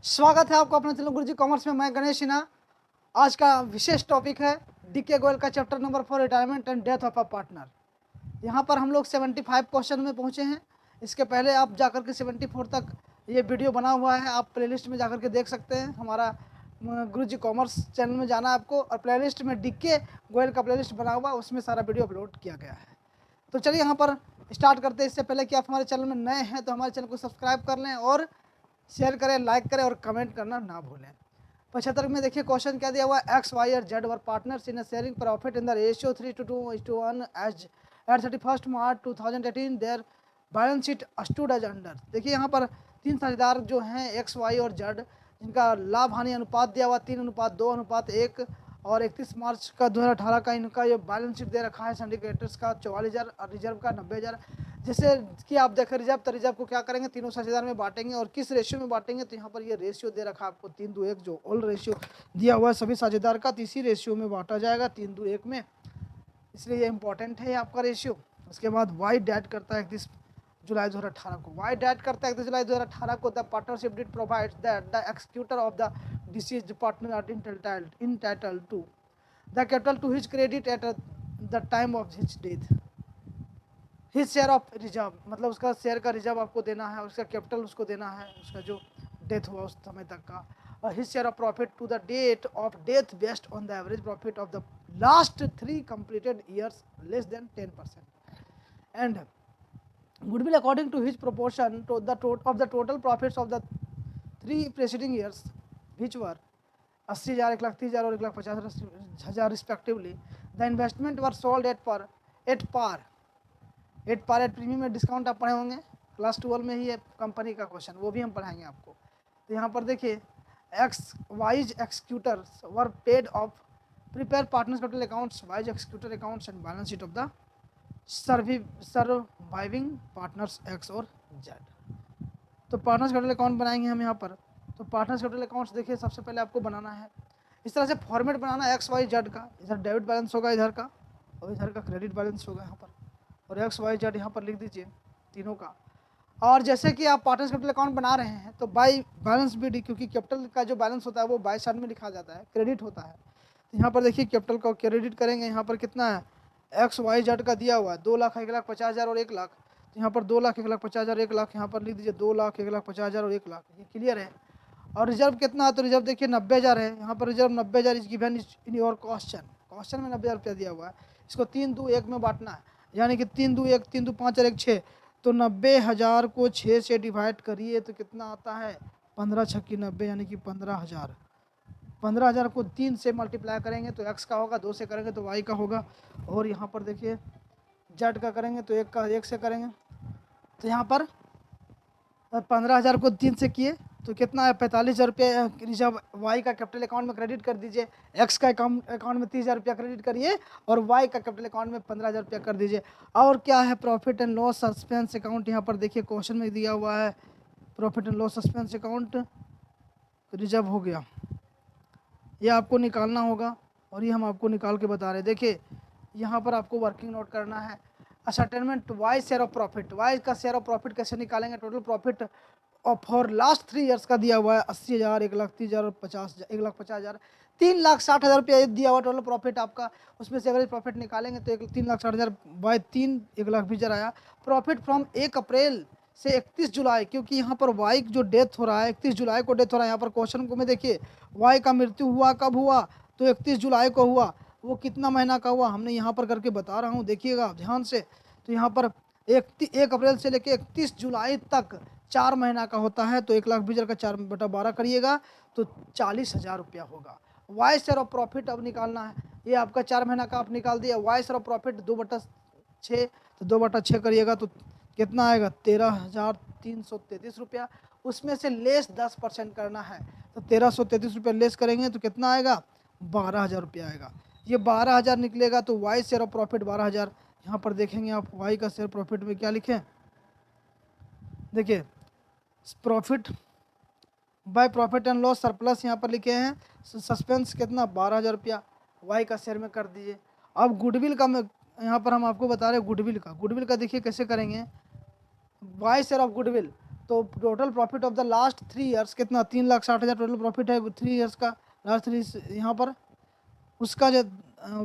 स्वागत है आपको अपने चैनल गुरुजी कॉमर्स में। मैं गणेश सिन्हा। आज का विशेष टॉपिक है डीके गोयल का chapter number 4 retirement and death of a partner. यहाँ पर हम लोग 75 क्वेश्चन में पहुँचे हैं। इसके पहले आप जाकर के 74 तक ये वीडियो बना हुआ है, आप प्लेलिस्ट में जाकर के देख सकते हैं। हमारा गुरुजी कॉमर्स चैनल में जाना है आपको, और प्लेलिस्ट में डीके गोयल का प्लेलिस्ट बना हुआ, उसमें सारा वीडियो अपलोड किया गया है। तो चलिए यहाँ पर स्टार्ट करते हैं। इससे पहले कि आप हमारे चैनल में नए हैं तो हमारे चैनल को सब्सक्राइब कर लें और शेयर करें, लाइक करें और कमेंट करना ना भूलें। 75 में देखिए क्वेश्चन क्या दिया हुआ है। एक्स वाई और Z were partners in sharing profit in the ratio 3:2:1 as at 31 March 2018 their balance sheet stood as under. देखिए यहाँ पर तीन साझेदार जो हैं एक्स वाई और जेड, जिनका लाभ हानि अनुपात दिया हुआ 3:2:1 और 31 मार्च का 2018 का इनका ये बैलेंस शीट दे रखा है। सिंडिकेटर्स का 44,000 और रिजर्व का 90,000। जैसे कि आप देखें रिजर्व, तो रिजर्व को क्या करेंगे, तीनों साझेदार में बांटेंगे और किस रेशियो में बांटेंगे, तो यहाँ पर ये रेशियो दे रखा है आपको 3:1 जो ऑल रेशियो दिया हुआ है सभी साझेदार का, तो इसी रेशियो में बांटा जाएगा 3:1 में, इसलिए ये इंपॉर्टेंट है आपका रेशियो। उसके बाद वाई डैट करता है 31 जुलाई 2018 को, वाई डैट करता है 31 जुलाई 2018 को। The partnership deed provides that the executor of the deceased partner are entitled to the capital to his credit at the time of his death. His share of reserve मतलब उसका share का reserve आपको देना है, उसका capital उसको देना है, उसका जो डेथ हुआ उस समय तक का। और his share of profit to the date of death based on the average profit of the last 3 completed years less than 10%। And goodwill according to his proportion to the of the total profits of the 3 preceding years which were 80,000, 1,30,000 और 1,50,000 respectively. The investment were sold at par at par at premium में discount आप पढ़े होंगे class 12 में ही है company का question, वो भी हम पढ़ाएंगे आपको। तो यहाँ पर देखिए X Y's executors were paid off prepare partners capital accounts, Y's executor accounts and balance sheet of the surviving partners X और जेड। तो पार्टनर्स कैपिटल अकाउंट बनाएंगे हम यहाँ पर। तो पार्टनर्स कैपिटल अकाउंट्स देखिए सबसे पहले आपको बनाना है इस तरह से फॉर्मेट बनाना है। एक्स वाई जेड का इधर डेबिट बैलेंस होगा इधर का, और इधर का क्रेडिट बैलेंस होगा यहाँ पर, और एक्स वाई जेड यहाँ पर लिख दीजिए तीनों का। और जैसे कि आप पार्टनर्स कैपिटल अकाउंट बना रहे हैं तो बाई बैलेंस भी, क्योंकि कैपिटल का जो बैलेंस होता है वो बाई साइड में लिखा जाता है, क्रेडिट होता है। तो यहाँ पर देखिए कैपिटल को क्रेडिट करेंगे। यहाँ पर कितना है, एक्स वाई जेड का दिया हुआ है 2,00,000, 1,50,000 और 1,00,000। तो यहाँ पर 2,00,000, 1,50,000, 1,00,000 यहाँ पर लिख दीजिए 2,00,000, 1,50,000 और 1,00,000। ये क्लियर है। और रिजर्व कितना है, तो रिजर्व देखिए 90,000 है। यहाँ पर reserve 90,000 is given in your question में 90,000 रुपया दिया हुआ है। इसको 3:2:1 में बांटना है, यानी कि 3:2:1, 3:2:5 और 1:6। तो 90,000 को 6 से डिवाइड करिए तो कितना आता है, 15×6=90, यानी कि 15,000। 15,000 को 3 से मल्टीप्लाई करेंगे तो एक्स का होगा, 2 से करेंगे तो वाई का होगा, और यहाँ पर देखिए जेड का करेंगे तो 1 से करेंगे। तो यहाँ पर 15,000 को 3 से किए तो कितना है, 45,000 रुपये रिजर्व वाई का कैपिटल अकाउंट में क्रेडिट कर दीजिए। एक्स का अकाउंट में 30,000 रुपया क्रेडिट करिए और वाई का कैपिटल अकाउंट में 15,000 रुपया कर दीजिए। और क्या है, profit and loss suspense account यहाँ पर देखिए क्वेश्चन में दिया हुआ है। Profit and loss suspense account reserve हो गया, ये आपको निकालना होगा और ये हम आपको निकाल के बता रहे हैं। देखिए यहाँ पर आपको वर्किंग नोट करना है। Ascertainment Y share of profit, Y का शेयर ऑफ प्रॉफिट कैसे निकालेंगे, टोटल प्रॉफिट और फॉर लास्ट 3 ईयर्स का दिया हुआ है 80,000, 1,30,000 और 1,50,000, 3,60,000 रुपया दिया हुआ टोटल प्रॉफिट आपका। उसमें से एवरेज प्रॉफिट निकालेंगे तो 3,60,000 बाय 3 1,20,000 आया। प्रॉफिट फ्रॉम 1 अप्रैल से 31 जुलाई, क्योंकि यहाँ पर वाई जो डेथ हो रहा है 31 जुलाई को डेथ हो रहा है। यहाँ पर क्वेश्चन को में देखिए वाई का मृत्यु हुआ कब हुआ, तो 31 जुलाई को हुआ। वो कितना महीना का हुआ हमने यहाँ पर करके बता रहा हूँ, देखिएगा ध्यान से। तो यहाँ पर 1 अप्रैल से लेकर 31 जुलाई तक 4 महीना का होता है। तो 1,20,000 का 4/12 करिएगा तो 40,000 रुपया होगा। वाई शेयर ऑफ प्रॉफिट अब निकालना है, ये आपका 4 महीना का आप निकाल दिया। वाई शेयर ऑफ प्रॉफिट 2/6, तो 2/6 करिएगा तो कितना आएगा, 13,333 रुपया। उसमें से लेस 10% करना है, तो 1,333 रुपया लेस करेंगे तो कितना आएगा, 12,000 रुपया आएगा। ये 12,000 निकलेगा तो वाई शेयर ऑफ प्रॉफिट 12,000। यहाँ पर देखेंगे आप वाई का शेयर प्रॉफिट में क्या लिखें, देखिए profit by profit and loss surplus यहाँ पर लिखे हैं। सस्पेंस कितना, 12,000 रुपया वाई का शेयर में कर दीजिए। अब गुडविल का यहाँ पर हम आपको बता रहे हैं गुडविल का देखिए कैसे करेंगे। वाई शेयर ऑफ गुडविल, तो total profit of the last 3 years कितना 3,60,000 टोटल प्रॉफिट है 3 ईयर्स का, लास्ट 3 यहाँ पर। उसका जो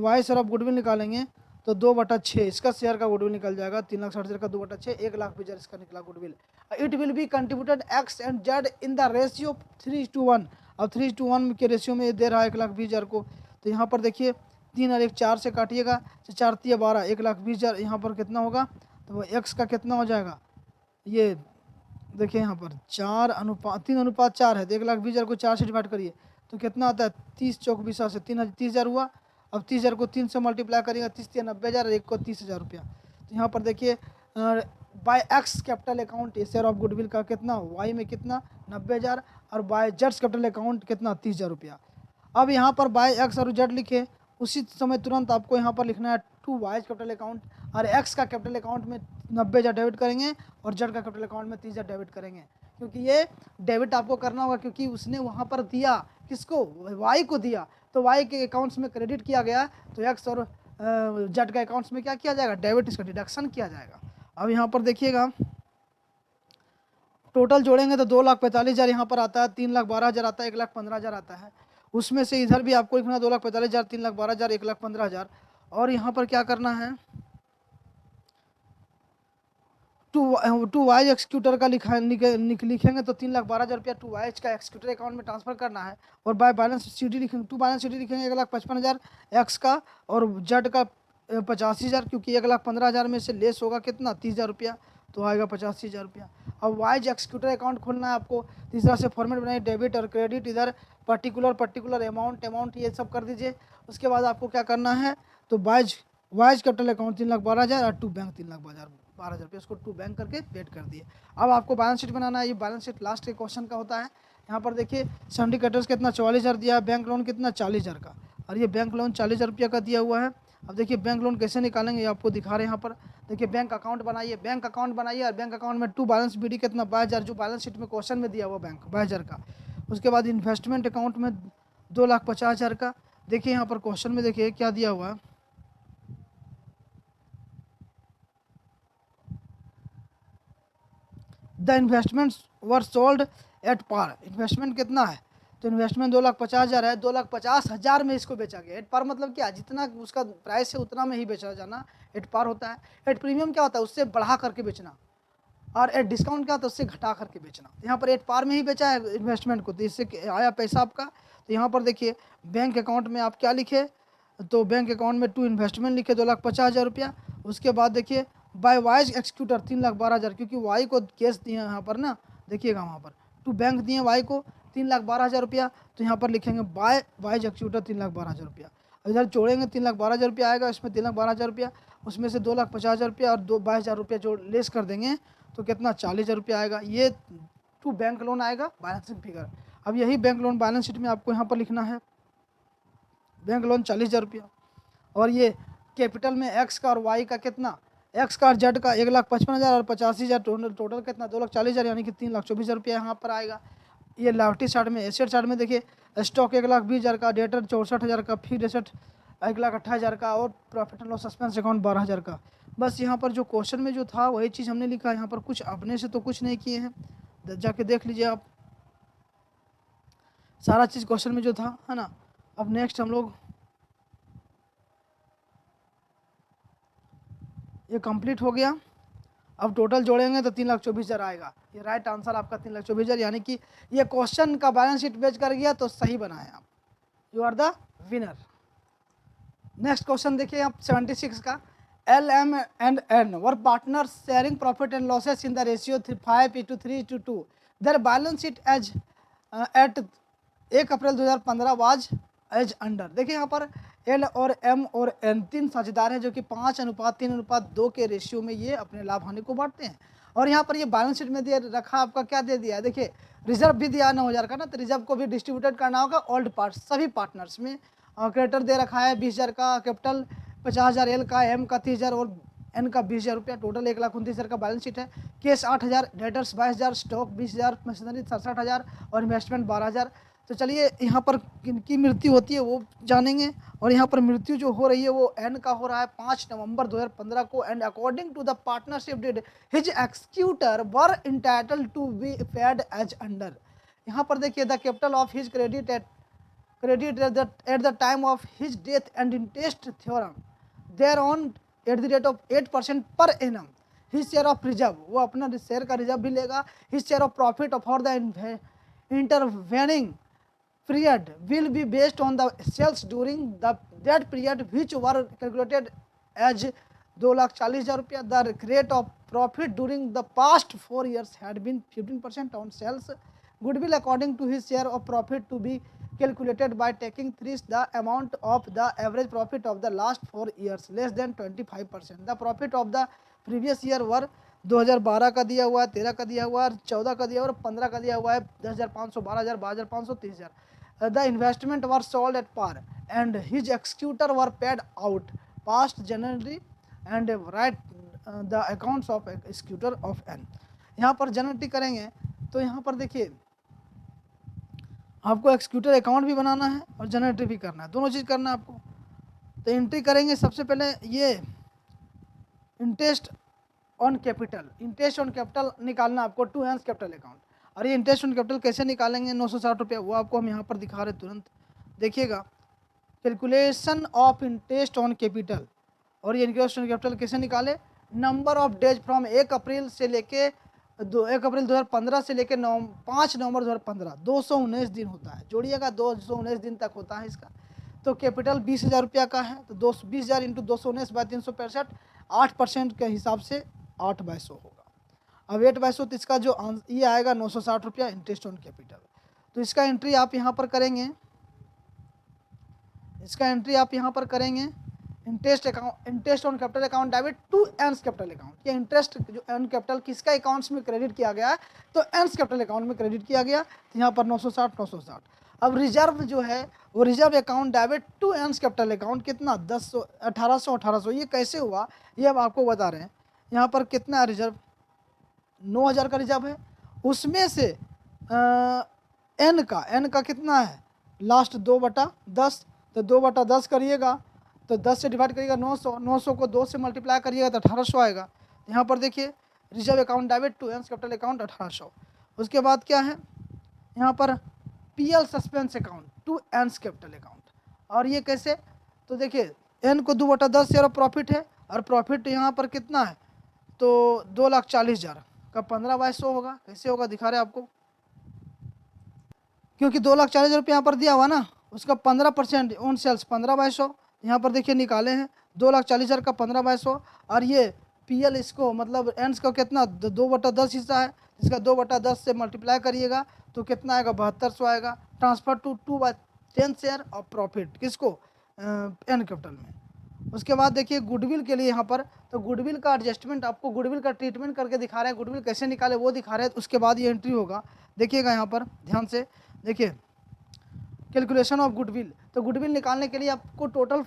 वाई शेयर ऑफ गुडविल निकालेंगे तो 2/6 इसका शेयर का गुडविल निकल जाएगा, 3,60,000 का 2/6, 1,20,000 इसका निकला goodwill. It will B contributed x and Z in the ratio 3:1। अब 3:1 के रेशियो में ये दे रहा है 1,20,000 को। तो यहाँ पर देखिए 3 और 1 4 से काटिएगा, 4 3 12, 1,20,000 यहाँ पर कितना होगा, तो एक्स का कितना हो जाएगा, ये देखिए यहाँ पर 3:4 है, तो 1,20,000 को 4 से डिवाइड करिए तो कितना आता है, 30 चौक 20 से 30,000 हुआ। अब 30,000 को 3 से मल्टीप्लाई करेंगे, 30 3 90,000 और 1 को 30,000 रुपया। तो यहाँ पर देखिए by X capital account share of goodwill का कितना, वाई में कितना 90,000 और बाय जेड्स कैपिटल अकाउंट कितना 30,000 रुपया। अब यहाँ पर बाय एक्स और जेड लिखे, उसी समय तुरंत आपको यहाँ पर लिखना है टू वाइज कैपिटल अकाउंट, और एक्स का कैपिटल अकाउंट में 90,000 डेबिट करेंगे और जेड का कैपिटल अकाउंट में 30,000 डेबिट करेंगे, क्योंकि ये डेबिट आपको करना होगा क्योंकि उसने वहाँ पर दिया किसको, वाई को दिया, तो वाई के अकाउंट्स में क्रेडिट किया गया, तो एक्स और जेड के अकाउंट्स में क्या किया जाएगा, डेबिट, इसका डिडक्शन किया जाएगा। अब यहाँ पर देखिएगा टोटल जोड़ेंगे तो 2,45,000 यहाँ पर आता है, 3,12,000 आता है, 1,15,000 आता है। उसमें से इधर भी आपको लिखना 2,45,000, 3,12,000, 1,15,000। और यहाँ पर क्या करना है, टू वाइज एक्सिक्यूटर का लिखेंगे तो 3,12,000 रुपया टू वाइज का एक्सिक्यूटर अकाउंट में ट्रांसफर करना है। और बाय बैलेंस शीट लिखेंगे, टू बैलेंस शीट लिखेंगे 1,55,000 एक्स का और जेड का 85,000, क्योंकि 1,15,000 में से लेस होगा कितना 30,000 रुपया, तो आएगा 85,000 रुपया। अब वाइज एक्सिक्यूटर अकाउंट खोलना है आपको, तीसरा से फॉर्मेट बनाइए, डेबिट और क्रेडिट, इधर पर्टिकुलर अमाउंट ये सब कर दीजिए। उसके बाद आपको क्या करना है, तो वाइज कैपिटल अकाउंट 3,12,000 और टू बैंक 3,12,000 रुपये, उसको टू बैंक करके पेड कर दिए। अब आपको बैलेंस शीट बनाना है, ये बैलेंस शीट लास्ट के क्वेश्चन का होता है। यहाँ पर देखिए सिंडिकेटर्स कितना 44,000 दिया है, बैंक लोन कितना 40,000 का, और ये बैंक लोन 40,000 रुपया का दिया हुआ है। अब देखिए बैंक लोन कैसे निकालेंगे ये आपको दिखा रहे हैं यहाँ पर। देखिए बैंक अकाउंट बनाइए और बैंक अकाउंट में टू बैलेंस बीडी कितना 22,000, जो बैलेंस शीट में क्वेश्चन में दिया हुआ बैंक 22,000 का। उसके बाद इन्वेस्टमेंट अकाउंट में 2,50,000 का। देखिए यहाँ पर क्वेश्चन में देखिए क्या दिया हुआ है, the investments were sold at par. Investment कितना है, तो इन्वेस्टमेंट 2,50,000 है, 2,50,000 में इसको बेचा गया। एट पार मतलब क्या, जितना उसका प्राइस है उतना में ही बेचा जाना एट पार होता है। एट प्रीमियम क्या होता है, उससे बढ़ा करके बेचना, और एट डिस्काउंट क्या होता है, उससे घटा करके बेचना। तो यहाँ पर एट पार में ही बेचा है इन्वेस्टमेंट को, तो इससे आया पैसा आपका। तो यहाँ पर देखिए बैंक अकाउंट में आप क्या लिखे, तो बैंक अकाउंट में टू इन्वेस्टमेंट लिखे 2,50,000 रुपया। उसके बाद देखिए बाय वाइज एक्सिक्यूटर 3,12,000, क्योंकि वाई को केस दिए यहाँ पर ना, देखिएगा वहाँ पर टू बैंक दिए वाई को 3,12,000 रुपया, तो यहाँ पर लिखेंगे बाय वाइज एक्सिक्यूटर 3,12,000 रुपया। इधर जोड़ेंगे 3,12,000 रुपया आएगा, इसमें 3,12,000 रुपया, उसमें से 2,50,000 रुपया और 22,000 रुपया जो लेस कर देंगे तो कितना 40,000 रुपया आएगा। ये टू बैंक लोन आएगा बैलेंसिंग फिगर। अब यही बैंक लोन बैलेंस शीट में आपको यहाँ पर लिखना है, बैंक लोन 40,000 रुपया, और ये कैपिटल में एक्स का और वाई का कितना, एक्स का और जेड का 1,55,000 और 85,000, टोटल कितना 2,40,000, यानी कि 3,24,000 रुपया यहाँ पर आएगा। ये लाइबिलिटी साइड में, एसेट साइड में देखिए स्टॉक 1,20,000 का, डेटर 64,000 का, फिक्स्ड एसेट 1,28,000 का, और profit and loss suspense account 12,000 का। बस यहाँ पर जो क्वेश्चन में जो था वही चीज़ हमने लिखा है, यहाँ पर कुछ अपने से तो कुछ नहीं किए हैं, जाके देख लीजिए आप सारा चीज़ क्वेश्चन में जो था, है ना। अब नेक्स्ट हम लोग ये कंप्लीट हो गया। अब टोटल जोड़ेंगे तो 3,24,000 आएगा। ये राइट आंसर आपका 3,24,000, यानी कि ये क्वेश्चन का बैलेंस शीट बेच कर गया तो सही बनाए आप, you are the winner. Next question देखिए आप 76 का, L M and N were partner sharing profit and losses in the ratio 5:3:2। Their balance sheet as at 1 April 2015 was as under. देखिए यहाँ पर एल और एम और एन 3 साझेदार हैं जो कि 5:3:2 के रेशियो में ये अपने लाभ हानि को बांटते हैं। और यहाँ पर ये बैलेंस शीट में दे रखा, आपका क्या दे दिया है, देखिए रिजर्व भी दिया 9,000 का ना, तो रिजर्व को भी डिस्ट्रीब्यूटेड करना होगा ओल्ड पार्ट सभी पार्टनर्स में। क्रेडिटर दे रखा है 20,000 का, कैपिटल 50,000 एल का, एम का 30,000 और एन का 20,000 रुपया, टोटल 1,29,000 का बैलेंस शीट है। कैश 8,000, डेटर्स 22,000, स्टॉक 20,000, मशीनरी 67,000 और इन्वेस्टमेंट 12,000। तो चलिए यहाँ पर किनकी मृत्यु होती है वो जानेंगे। और यहाँ पर मृत्यु जो हो रही है वो एन का हो रहा है 5 नवंबर 2015 को। And according to the partnership deed his executor were entitled to be paid as under. यहाँ पर देखिए the capital of his credit at the time of his death and interest theorem thereon at the rate of 8% per annum. His share of reserve, वो अपना share का reserve भी लेगा। His share of profit for the intervening period will be based on the sales during that period which were calculated as 2,40,000 रुपया। The rate of profit during the past 4 years had been 15% on sales. Goodwill according to his share of profit to be calculated by taking thrice the amount of the average profit of the last 4 years less than 25%. The profit of the previous year were 2012 का दिया हुआ है, 13 का दिया हुआ है, 14 का दिया हुआ है और 15 का दिया हुआ है 10,500, 12,000, 12,500, 30,000। The investment were sold at par and his executor were paid out past January and write the accounts of executor of N। यहाँ पर जनरेटी करेंगे तो यहाँ पर देखिए आपको एक्सक्यूटर अकाउंट भी बनाना है और जनरेटरी भी करना है, दोनों चीज़ करना है आपको। तो एंट्री करेंगे सबसे पहले ये इंटरेस्ट ऑन कैपिटल निकालना आपको टू हैंड्स कैपिटल अकाउंट। और ये इंटरेस्ट ऑन कैपिटल कैसे निकालेंगे 960 रुपया, वो आपको हम यहाँ पर दिखा रहे तुरंत देखिएगा। Calculation of interest on capital, और ये इंटरेस्ट ऑन कैपिटल कैसे निकाले, नंबर ऑफ डेज फ्रॉम 1 अप्रैल से लेके 1 अप्रैल 2015 से लेके 5 नवंबर 2015, 219 दिन होता है, जोड़िएगा 219 दिन तक होता है इसका। तो कैपिटल 20,000 रुपया का है तो 20,000 इंटू 219 बाय 365, 8% के हिसाब से 8/100 होगा। अब 8/100 तो इसका जो ये आएगा 960 रुपया इंटरेस्ट ऑन कैपिटल। तो इसका एंट्री आप यहाँ पर करेंगे, interest on capital account debit two ends capital account. ये इंटरेस्ट जो एंड कैपिटल किसका अकाउंट्स में क्रेडिट किया गया है तो एंड्स कैपिटल अकाउंट में क्रेडिट किया गया, तो यहाँ पर 960। अब रिजर्व जो है वो reserve account debit two ends capital account कितना 1800। ये कैसे हुआ ये अब आपको बता रहे हैं। यहाँ पर कितना रिजर्व 9,000 का रिजर्व है, उसमें से एन का कितना है लास्ट 2/10, तो 2/10 करिएगा तो 10 से डिवाइड करिएगा 900 को 2 से मल्टीप्लाई करिएगा तो 1800 आएगा। यहाँ पर देखिए reserve account debit two ends capital account 1800। उसके बाद क्या है यहाँ पर PL suspense account two ends capital account. और ये कैसे, तो देखिए एन को 2/10 शेयर ऑफ प्रॉफिट है और प्रॉफिट यहाँ पर कितना है तो 2,40,000 का 15/100 होगा। कैसे होगा दिखा रहे आपको, क्योंकि 2,40,000 रुपये यहाँ पर दिया हुआ ना, उसका 15% ऑन सेल्स 15/100 यहाँ पर देखिए निकाले हैं 2,40,000 का 15/100। और ये पीएल इसको मतलब एंड्स का कितना 2/10 हिस्सा है, इसका 2/10 से मल्टीप्लाई करिएगा तो कितना आएगा 7200 आएगा। Transfer to 2/10 share of profit किसको एन कैपिटल में। उसके बाद देखिए गुडविल के लिए यहाँ पर, तो गुडविल का एडजस्टमेंट आपको गुडविल का ट्रीटमेंट करके दिखा रहे हैं, गुडविल कैसे निकाले वो दिखा रहे हैं। उसके बाद ये एंट्री होगा, देखिएगा यहाँ पर ध्यान से देखिए कैलकुलेशन ऑफ गुडविल। तो गुडविल निकालने के लिए आपको total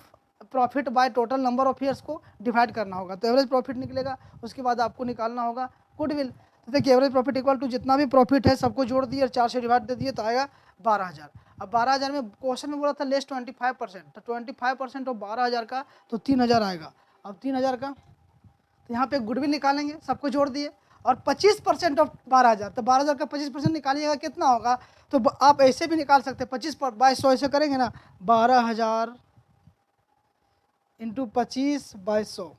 profit by total number of years को डिवाइड करना होगा, तो एवरेज प्रॉफिट निकलेगा। उसके बाद आपको निकालना होगा गुडविल। तो देखिए एवरेज प्रॉफिट इक्वल टू जितना भी प्रॉफिट है सबको जोड़ दिए और 4 से डिवाइड दे दिए तो आएगा 12,000। अब 12,000 में क्वेश्चन में बोला था लेस 25%, तो 25% ऑफ 12,000 का तो 3,000 आएगा। अब 3,000 का तो यहाँ पे गुडविल निकालेंगे, सबको जोड़ दिए और 25% ऑफ 12,000, तो 12,000 का 25% निकालिएगा कितना होगा, तो आप ऐसे भी निकाल सकते हैं 25/100 ऐसे करेंगे ना, 12,000 इंटू 25/100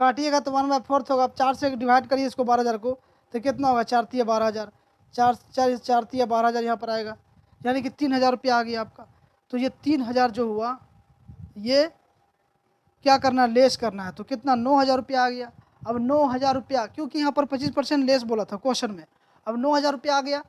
काटिएगा तो 1/4 होगा। अब 4 से डिवाइड करिए इसको 12,000 को तो कितना होगा 4 तिया 12,000, 4 तिया 12,000 यहाँ पर आएगा, यानी कि 3,000 रुपया आ गया आपका। तो ये 3,000 जो हुआ ये क्या करना है लेस करना है, तो कितना 9,000 रुपया आ गया। अब 9,000 रुपया क्योंकि यहाँ पर 25% लेस बोला था क्वेश्चन में, अब 9,000 रुपया आ गया।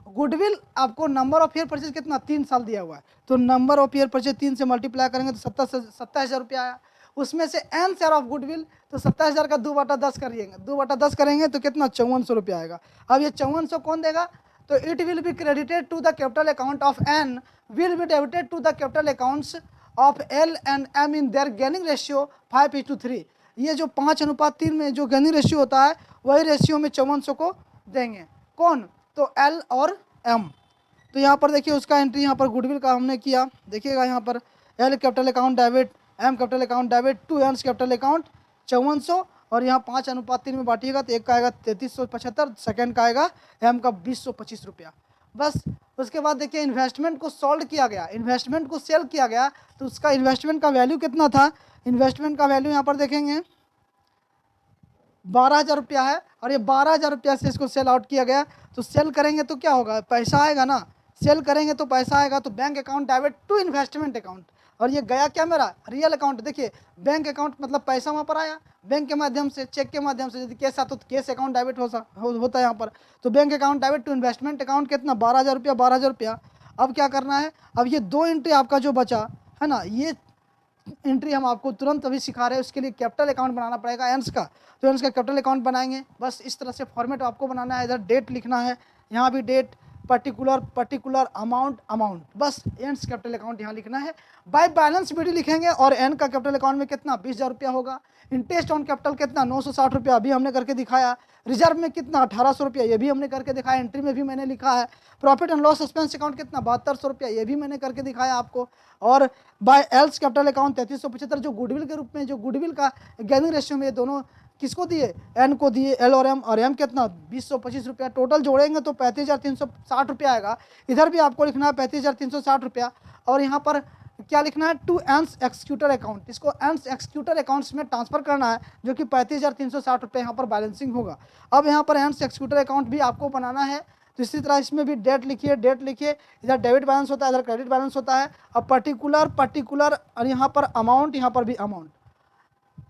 गुडविल आपको नंबर ऑफ ईयर परचेज कितना 3 साल दिया हुआ है, तो नंबर ऑफ ईयर परचेज 3 से मल्टीप्लाई करेंगे तो 27,000 रुपया आया। उसमें से एन शेयर ऑफ गुडविल तो 27,000 का 2/10 करिएगा, 2/10 करेंगे तो कितना 5400 रुपया आएगा। अब ये 5400 कौन देगा, तो it will be credited to the capital account of N will be debited to the capital accounts of L and M in their gaining ratio 5:3। ये जो 5:3 में जो गेनिंग रेशियो होता है वही रेशियो में 5400 को देंगे, कौन तो एल और एम। तो तो यहाँ पर देखिए उसका एंट्री यहाँ पर गुडविल का हमने किया, देखिएगा यहाँ पर L capital account debit, M capital account debit, to N's capital account 5400, और यहाँ 5:3 में बांटिएगा तो एक का आएगा 3375, सेकेंड का आएगा एम का 2025 रुपया। बस उसके बाद देखिए इन्वेस्टमेंट को सोल्ड किया गया, इन्वेस्टमेंट को सेल किया गया, तो उसका इन्वेस्टमेंट का वैल्यू कितना था, इन्वेस्टमेंट का वैल्यू यहाँ पर देखेंगे 12,000 रुपया है, और ये 12,000 रुपया से इसको सेल आउट किया गया। तो सेल करेंगे तो क्या होगा, पैसा आएगा ना, सेल करेंगे तो पैसा आएगा, तो bank account debit to investment account, और ये गया क्या मेरा रियल अकाउंट। देखिए बैंक अकाउंट मतलब पैसा वहाँ पर आया बैंक के माध्यम से, चेक के माध्यम से, यदि कैश आता तो कैश अकाउंट डेबिट होता है यहाँ पर। तो bank account debit to investment account कितना 12,000 रुपया, 12,000 रुपया। अब क्या करना है, अब ये 2 एंट्री आपका जो बचा है ना, ये एंट्री हम आपको तुरंत अभी सिखा रहे हैं, उसके लिए कैपिटल अकाउंट बनाना पड़ेगा एंस का। तो एंस का कैपिटल अकाउंट बनाएंगे, बस इस तरह से फॉर्मेट आपको बनाना है। इधर डेट लिखना है, यहाँ भी डेट, पर्टिकुलर अमाउंट, बस एंड्स कैपिटल अकाउंट यहाँ लिखना है। बाय बैलेंस बीडी लिखेंगे, और एन का कैपिटल अकाउंट में कितना 20,000 रुपया होगा। इंटरेस्ट ऑन कैपिटल कितना 960 रुपया, अभी हमने करके दिखाया। रिजर्व में कितना 1800 रुपया, ये भी हमने करके दिखाया, एंट्री में भी मैंने लिखा है। Profit and loss expense account कितना 7200 रुपया, ये भी मैंने करके दिखाया आपको। और बाय एल्स कैपिटल अकाउंट 3375, जो गुडविल के रूप में, जो गुडविल का गेनिंग रेशियो में ये दोनों किसको दिए, एन को दिए, एल और एम कितना 2025 रुपया। टोटल जोड़ेंगे तो 35,360 रुपया आएगा। इधर भी आपको लिखना है 35,360 रुपया, और यहाँ पर क्या लिखना है, टू एंस एक्सक्यूटर अकाउंट, इसको एंस एक्सक्यूटर अकाउंट्स में ट्रांसफर करना है, जो कि 35,360 रुपये यहाँ पर बैलेंसिंग होगा। अब यहाँ पर एंस एक्सक्यूटर अकाउंट भी आपको बनाना है, तो इसी तरह इसमें भी डेट लिखिए, इधर डेबिट बैलेंस होता है, इधर क्रेडिट बैलेंस होता है। अब पर्टिकुलर और यहाँ पर अमाउंट, यहाँ पर भी अमाउंट,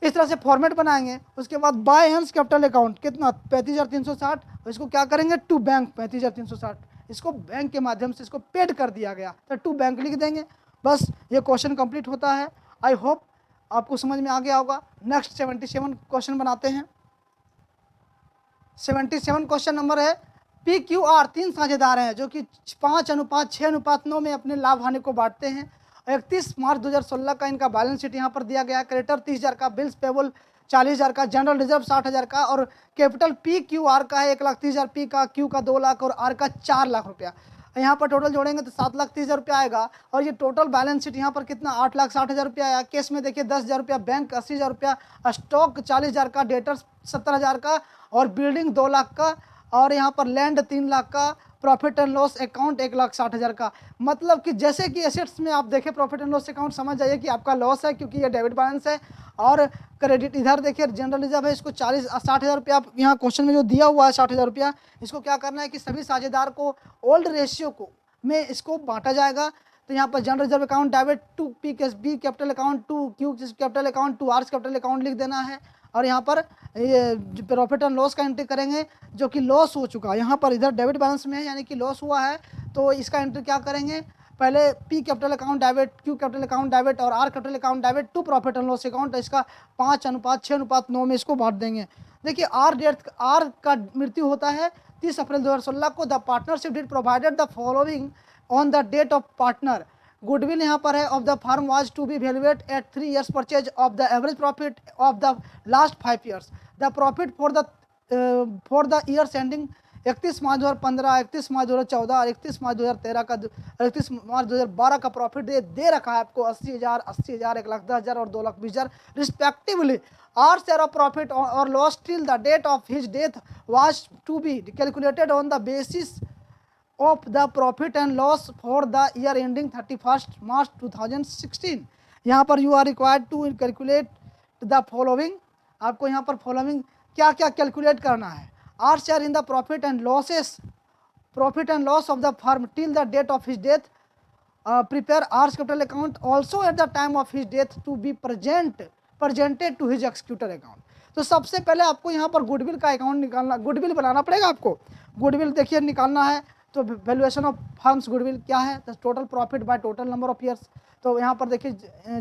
इस तरह से फॉर्मेट बनाएंगे। उसके बाद बाय हैंड्स कैपिटल अकाउंट कितना 35,360, इसको क्या करेंगे टू बैंक 35,360, इसको बैंक के माध्यम से इसको पेड कर दिया गया, तो टू बैंक लिख देंगे। बस ये क्वेश्चन कंप्लीट होता है। आई होप आपको समझ में आ गया होगा। नेक्स्ट 77 क्वेश्चन बनाते हैं। 77 क्वेश्चन नंबर है, PQR 3 साझेदार हैं जो कि 5:6:9 में अपने लाभ हानि को बांटते हैं। 31 मार्च 2016 का इनका बैलेंस शीट यहाँ पर दिया गया है। क्रेडिटर 30,000 का, बिल्स पेबल 40,000 का, जनरल रिजर्व 60,000 का, और कैपिटल PQR का है 1,30,000, P का, Q का 2 लाख और R का 4 लाख रुपया। यहाँ पर टोटल जोड़ेंगे तो 7,30,000 रुपया आएगा। और ये टोटल बैलेंस शीट यहाँ पर कितना 8,60,000 रुपया आया। केस में देखिए 10,000 रुपया, बैंक 80,000 रुपया, स्टॉक 40,000 का, डेटर्स 70,000 का, और बिल्डिंग 2 लाख का, और यहाँ पर लैंड 3 लाख का, प्रॉफिट एंड लॉस अकाउंट 1,60,000 का। मतलब कि जैसे कि एसेट्स में आप देखें प्रॉफिट एंड लॉस अकाउंट, समझ जाइए कि आपका लॉस है क्योंकि ये डेबिट बैलेंस है। और क्रेडिट इधर देखिए जनरल रिजर्व है, इसको 60,000 रुपया आप यहाँ क्वेश्चन में जो दिया हुआ है 60,000 रुपया, इसको क्या करना है कि सभी साझेदार को ओल्ड रेशियो को में इसको बांटा जाएगा। तो यहाँ पर general reserve account debit to B capital account, to Q capital account, to R's capital account लिख देना है। और यहाँ पर ये प्रॉफिट एंड लॉस का एंट्री करेंगे जो कि लॉस हो चुका है। यहाँ पर इधर डेबिट बैलेंस में है यानी कि लॉस हुआ है, तो इसका एंट्री क्या करेंगे, पहले P capital account debit, Q capital account debit और R capital account debit to profit and loss account, इसका 5:6:9 में इसको बांट देंगे। देखिए R का मृत्यु होता है 30 अप्रैल 2016 को। The partnership deed provided the following on the date of partner. Goodwill यहाँ पर है of the firm was to be valuated at 3 years purchase of the average profit of the last 5 years। The profit for the years ending 31 March 2015, 31 March 2014 और 31 मार्च 2013 का, 31 मार्च 2012 का profit दे रखा है आपको 80,000, 80,000, 1,10,000 और 2,20,000 respectively. R share of profit और loss till the date of his death was to be calculated on the basis of the profit and loss for the year ending 31st March 2016। यहाँ पर you are required to calculate the following। आपको यहाँ पर following क्या क्या calculate करना है। R share in the profit and loss of the firm till the date of his death. Prepare R's capital account also at the time of his death to be presented to his executor account. तो सबसे पहले आपको यहाँ पर goodwill का account निकालना, goodwill बनाना पड़ेगा आपको। गुडविल देखिए निकालना है, तो वैल्यूएशन ऑफ फर्म्स गुडविल क्या है, तो total profit by total number of years. तो यहाँ पर देखिए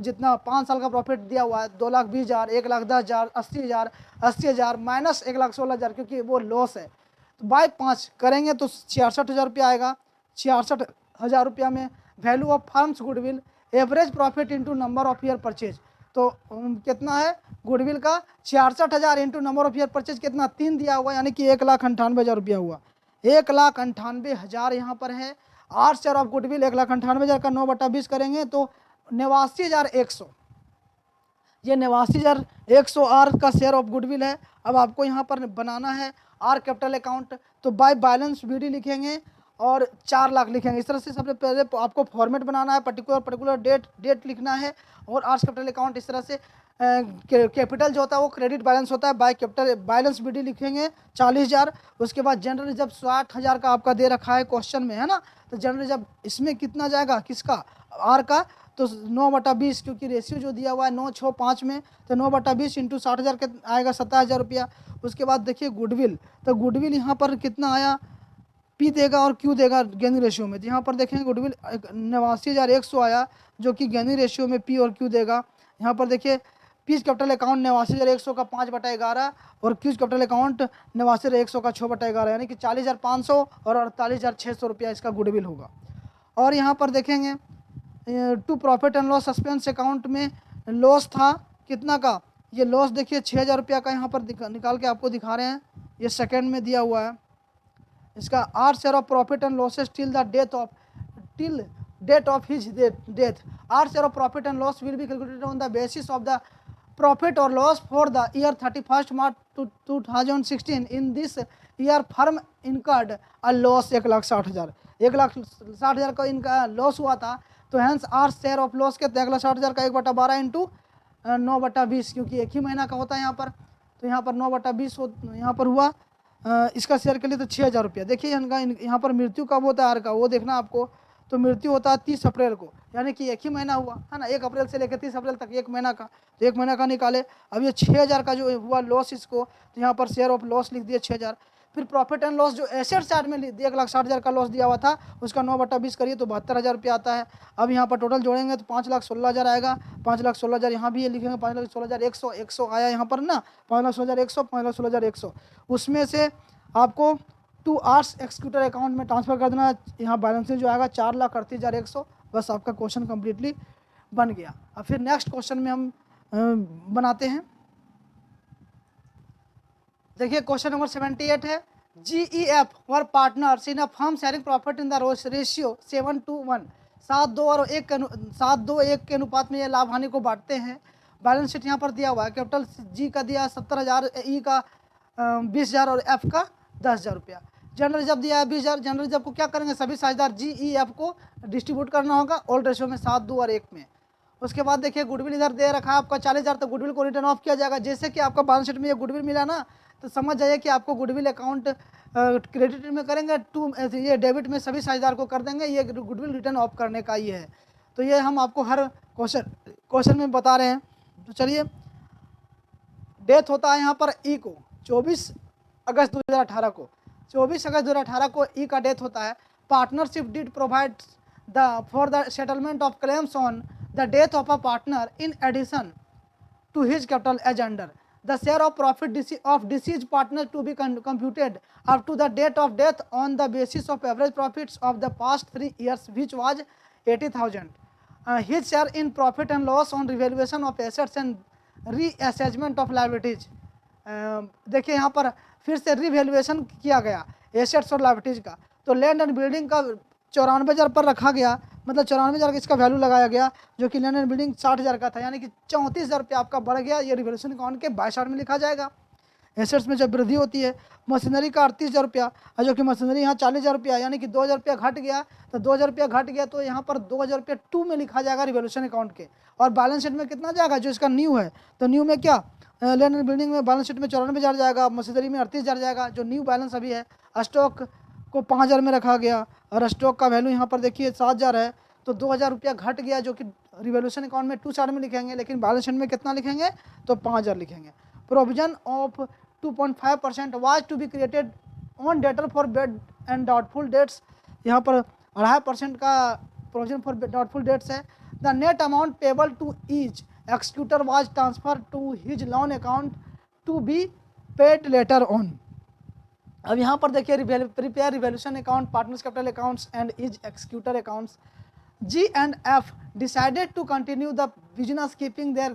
जितना 5 साल का प्रॉफिट दिया हुआ है 2,20,000, 1,10,000, 80,000 माइनस 1,16,000 क्योंकि वो लॉस है। तो बाय 5 करेंगे तो 66,000 रुपया आएगा। 66,000 रुपया में value of firms goodwill average profit into number of year purchase, तो कितना है गुडविल का 66,000 into number of year purchase कितना 3 दिया हुआ यानी कि 1,98,000 रुपया हुआ। 1,98,000 यहाँ पर है। आर शेयर ऑफ गुडविल 1,98,000 का 9/20 करेंगे तो 89,100, ये 89,100 आर का शेयर ऑफ गुडविल है। अब आपको यहाँ पर बनाना है आर कैपिटल अकाउंट, तो बाय बैलेंस बीडी लिखेंगे और 4 लाख लिखेंगे। इस तरह से सबसे पहले आपको फॉर्मेट बनाना है, पर्टिकुलर डेट लिखना है और आर्स कैपिटल अकाउंट इस तरह से कैपिटल जो होता है वो क्रेडिट बैलेंस होता है, बाय कैपिटल बैलेंस बीडी लिखेंगे 40,000। उसके बाद जनरल रिजर्व 60,000 का आपका दे रखा है क्वेश्चन में, है ना, तो जनरल रिजर्व इसमें कितना जाएगा, किसका, आर का, तो 9/20 क्योंकि रेशियो जो दिया हुआ है 9/6/5 में, तो 9/20 इंटू 60,000 के आएगा 27,000 रुपया। उसके बाद देखिए गुडविल, तो गुडविल यहाँ पर कितना आया, पी देगा और क्यू देगा गेनिंग रेशियो में, तो यहाँ पर देखेंगे गुडविल 89,100 आया जो कि गेनिंग रेशियो में पी और क्यू देगा। यहाँ पर देखिए पीस कैपिटल अकाउंट 89,100 का 5/11 और क्यूज कैपिटल अकाउंट 89,100 का 6/11, यानी कि 40,500 और 48,600 रुपया इसका गुडविल होगा। और यहाँ पर देखेंगे to profit and loss suspense account में लॉस था कितना का, ये लॉस देखिए 6,000 रुपया का यहाँ पर निकाल के आपको दिखा रहे हैं, ये सेकेंड में दिया हुआ है। इसका R share of profit and losses till date of his death, R share of profit and loss will be calculated on the basis of the profit or loss for the year 31st March 2016. In this year firm incurred a loss 1,60,000, 1,60,000 का इनका loss हुआ था, तो hence R share of loss के 1,60,000 का 1/12 into 9/20 क्योंकि एक ही महीना का होता है यहाँ पर, तो यहाँ पर 9/20 यहाँ पर हुआ। इसका शेयर के लिए तो 6,000 रुपया। देखिए इनका यहाँ पर मृत्यु कब होता है आर का वो देखना आपको, तो मृत्यु होता है 30 अप्रैल को, यानी कि एक ही महीना हुआ है ना, 1 अप्रैल से लेकर 30 अप्रैल तक एक महीना का, तो एक महीना का निकाले। अब ये 6,000 का जो हुआ लॉस इसको, तो यहाँ पर शेयर ऑफ लॉस लिख दिए 6,000। फिर प्रॉफिट एंड लॉस जो एसेट साइड में 1,60,000 का लॉस दिया हुआ था उसका 9/20 करिए तो 72,000 रुपया आता है। अब यहाँ पर टोटल जोड़ेंगे तो 5,16,000 आएगा, 5,16,000 यहाँ भी ये लिखेंगे 5,16,100, 100 आया यहाँ पर ना, 5,16,100, 5,16,100, उसमें से आपको टू आर्स एक्सिक्यूटर अकाउंट में ट्रांसफर कर देना। यहाँ बैलेंस जो आएगा 4,38,100, बस आपका क्वेश्चन कंप्लीटली बन गया। अब फिर नेक्स्ट क्वेश्चन में हम बनाते हैं। देखिए क्वेश्चन नंबर 78 है, GEF were partners in a firm sharing profit in the ratio 7:1, 7:1 के अनुपात में ये लाभ हानि को बांटते हैं। बैलेंस शीट यहाँ पर दिया हुआ है, कैपिटल जी का दिया 70,000, ई का 20,000 और एफ का 10,000 रुपया। जनरल रिजर्व दिया है 20,000, जनरल रिजर्व को क्या करेंगे, सभी साझेदार GEF को डिस्ट्रीब्यूट करना होगा ओल्ड रेशियो में 7, 2 और 1 में। उसके बाद देखिए गुडविल इधर दे रखा है आपका 40,000, तो गुडविल को रिटर्न ऑफ किया जाएगा। जैसे कि आपका बैलेंस शीट में ये गुडविल मिला ना, तो समझ जाइए कि आपको गुडविल अकाउंट क्रेडिट में करेंगे, ये डेबिट में सभी साझेदार को कर देंगे, ये गुडविल रिटर्न ऑफ करने का ये है। तो ये हम आपको हर क्वेश्चन में बता रहे हैं। तो चलिए, डेथ होता है यहाँ पर ई को 24 अगस्त 2018 को, 24 अगस्त 2018 को ई का डेथ होता है। Partnership deed provides for the settlement of claims on the death of a partner in addition to his capital as under the share of profit of deceased partner to be computed up to the date of death on the basis of average profits of the past 3 years which was 80,000. His share in profit and loss on revaluation of assets and reassessment of liabilities. देखिए यहाँ पर फिर से revaluation किया गया assets और liabilities का, तो लैंड एंड बिल्डिंग का 94,000 पर रखा गया, मतलब 94,000 का इसका वैल्यू लगाया गया, जो कि लैंड एंड बिल्डिंग 60,000 का था, यानी कि 34,000 रुपया आपका बढ़ गया। ये रिवैल्यूएशन अकाउंट के बाय साइड में लिखा जाएगा। एसेट्स में जब वृद्धि होती है, मशीनरी का 38,000 रुपया, जो कि मशीनरी यहाँ 40,000 रुपया, यानी कि 2,000 रुपया घट गया, तो 2,000 रुपया घट गया तो यहाँ पर 2,000 रुपया 2 में लिखा जाएगा रिवैल्यूएशन अकाउंट के। और बैलेंस शीट में कितना जाएगा, जो इसका न्यू है, तो न्यू में क्या, लैंड एंड बिल्डिंग में बैलेंस शीट में 94,000 जाएगा, मशीनरी में 38,000 जाएगा, जो न्यू बैलेंस अभी है। स्टॉक को 5,000 में रखा गया और स्टॉक का वैल्यू यहाँ पर देखिए 7,000 है, तो 2,000 रुपया घट गया, जो कि रिवैल्यूएशन अकाउंट में 2 साइड में लिखेंगे, लेकिन बैलेंस शीट में कितना लिखेंगे, तो 5,000 लिखेंगे। Provision of 2.5% was to be created on debtors for bad and doubtful debts, यहाँ पर 2.5% का प्रोविजन फॉर डाउटफुल डेट्स है। The net amount payable to each executor was transfer to his loan account to be paid later on. अब यहाँ पर देखिए prepare revaluation account, partners capital accounts and his executor accounts. G and F decided to continue the business keeping their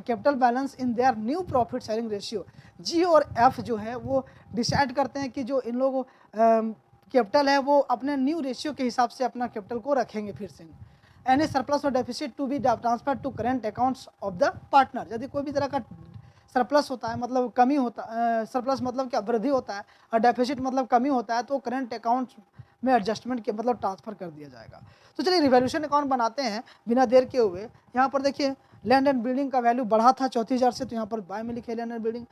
capital balance in their new profit sharing ratio. G और F जो है वो decide करते हैं कि जो इन लोगों capital है वो अपने न्यू रेशियो के हिसाब से अपना कैपिटल को रखेंगे फिर से। Any surplus or deficit to be transfer to current accounts of the partner. यदि कोई भी तरह का सरप्लस होता है मतलब कमी होता है, सरप्लस मतलब क्या वृद्धि होता है, और डेफिसिट मतलब कमी होता है, तो करेंट अकाउंट में एडजस्टमेंट के मतलब ट्रांसफर कर दिया जाएगा। तो चलिए रिवैल्यूएशन अकाउंट बनाते हैं बिना देर के हुए। यहाँ पर देखिए लैंड एंड बिल्डिंग का वैल्यू बढ़ा था 34,000 से, तो यहाँ पर बाय में लिखे लैंड एंड बिल्डिंग।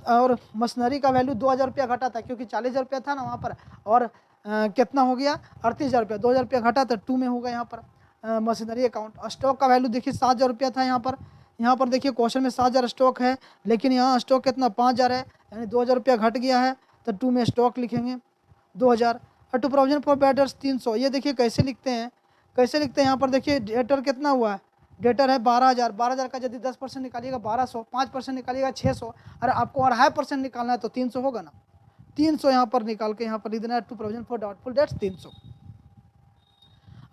और मशीनरी का वैल्यू 2,000 रुपया घटा था, क्योंकि 40,000 रुपया था ना वहाँ पर, और कितना हो गया 38,000 रुपया, 2,000 रुपया घटा तो 2 में होगा यहाँ पर मशीनरी अकाउंट। स्टॉक का वैल्यू देखिए 7,000 रुपया था यहाँ पर देखिए क्वेश्चन में 7,000 स्टॉक है, लेकिन यहाँ स्टॉक कितना 5,000 है, यानी 2,000 रुपया घट गया है, तो 2 में स्टॉक लिखेंगे 2,000। और टू प्रोविजन फॉर बेटर्स 300। ये देखिए कैसे लिखते हैं, यहाँ पर देखिए डेटर कितना हुआ है, डेटर है 12,000। 12,000 का यदि 10% निकालिएगा 1,200, 5% निकालिएगा 600, अरे आपको 2.5% निकालना है तो 300 होगा ना। 300 यहाँ पर निकाल के यहाँ पर लिखना है to provision for doubtful debts 300।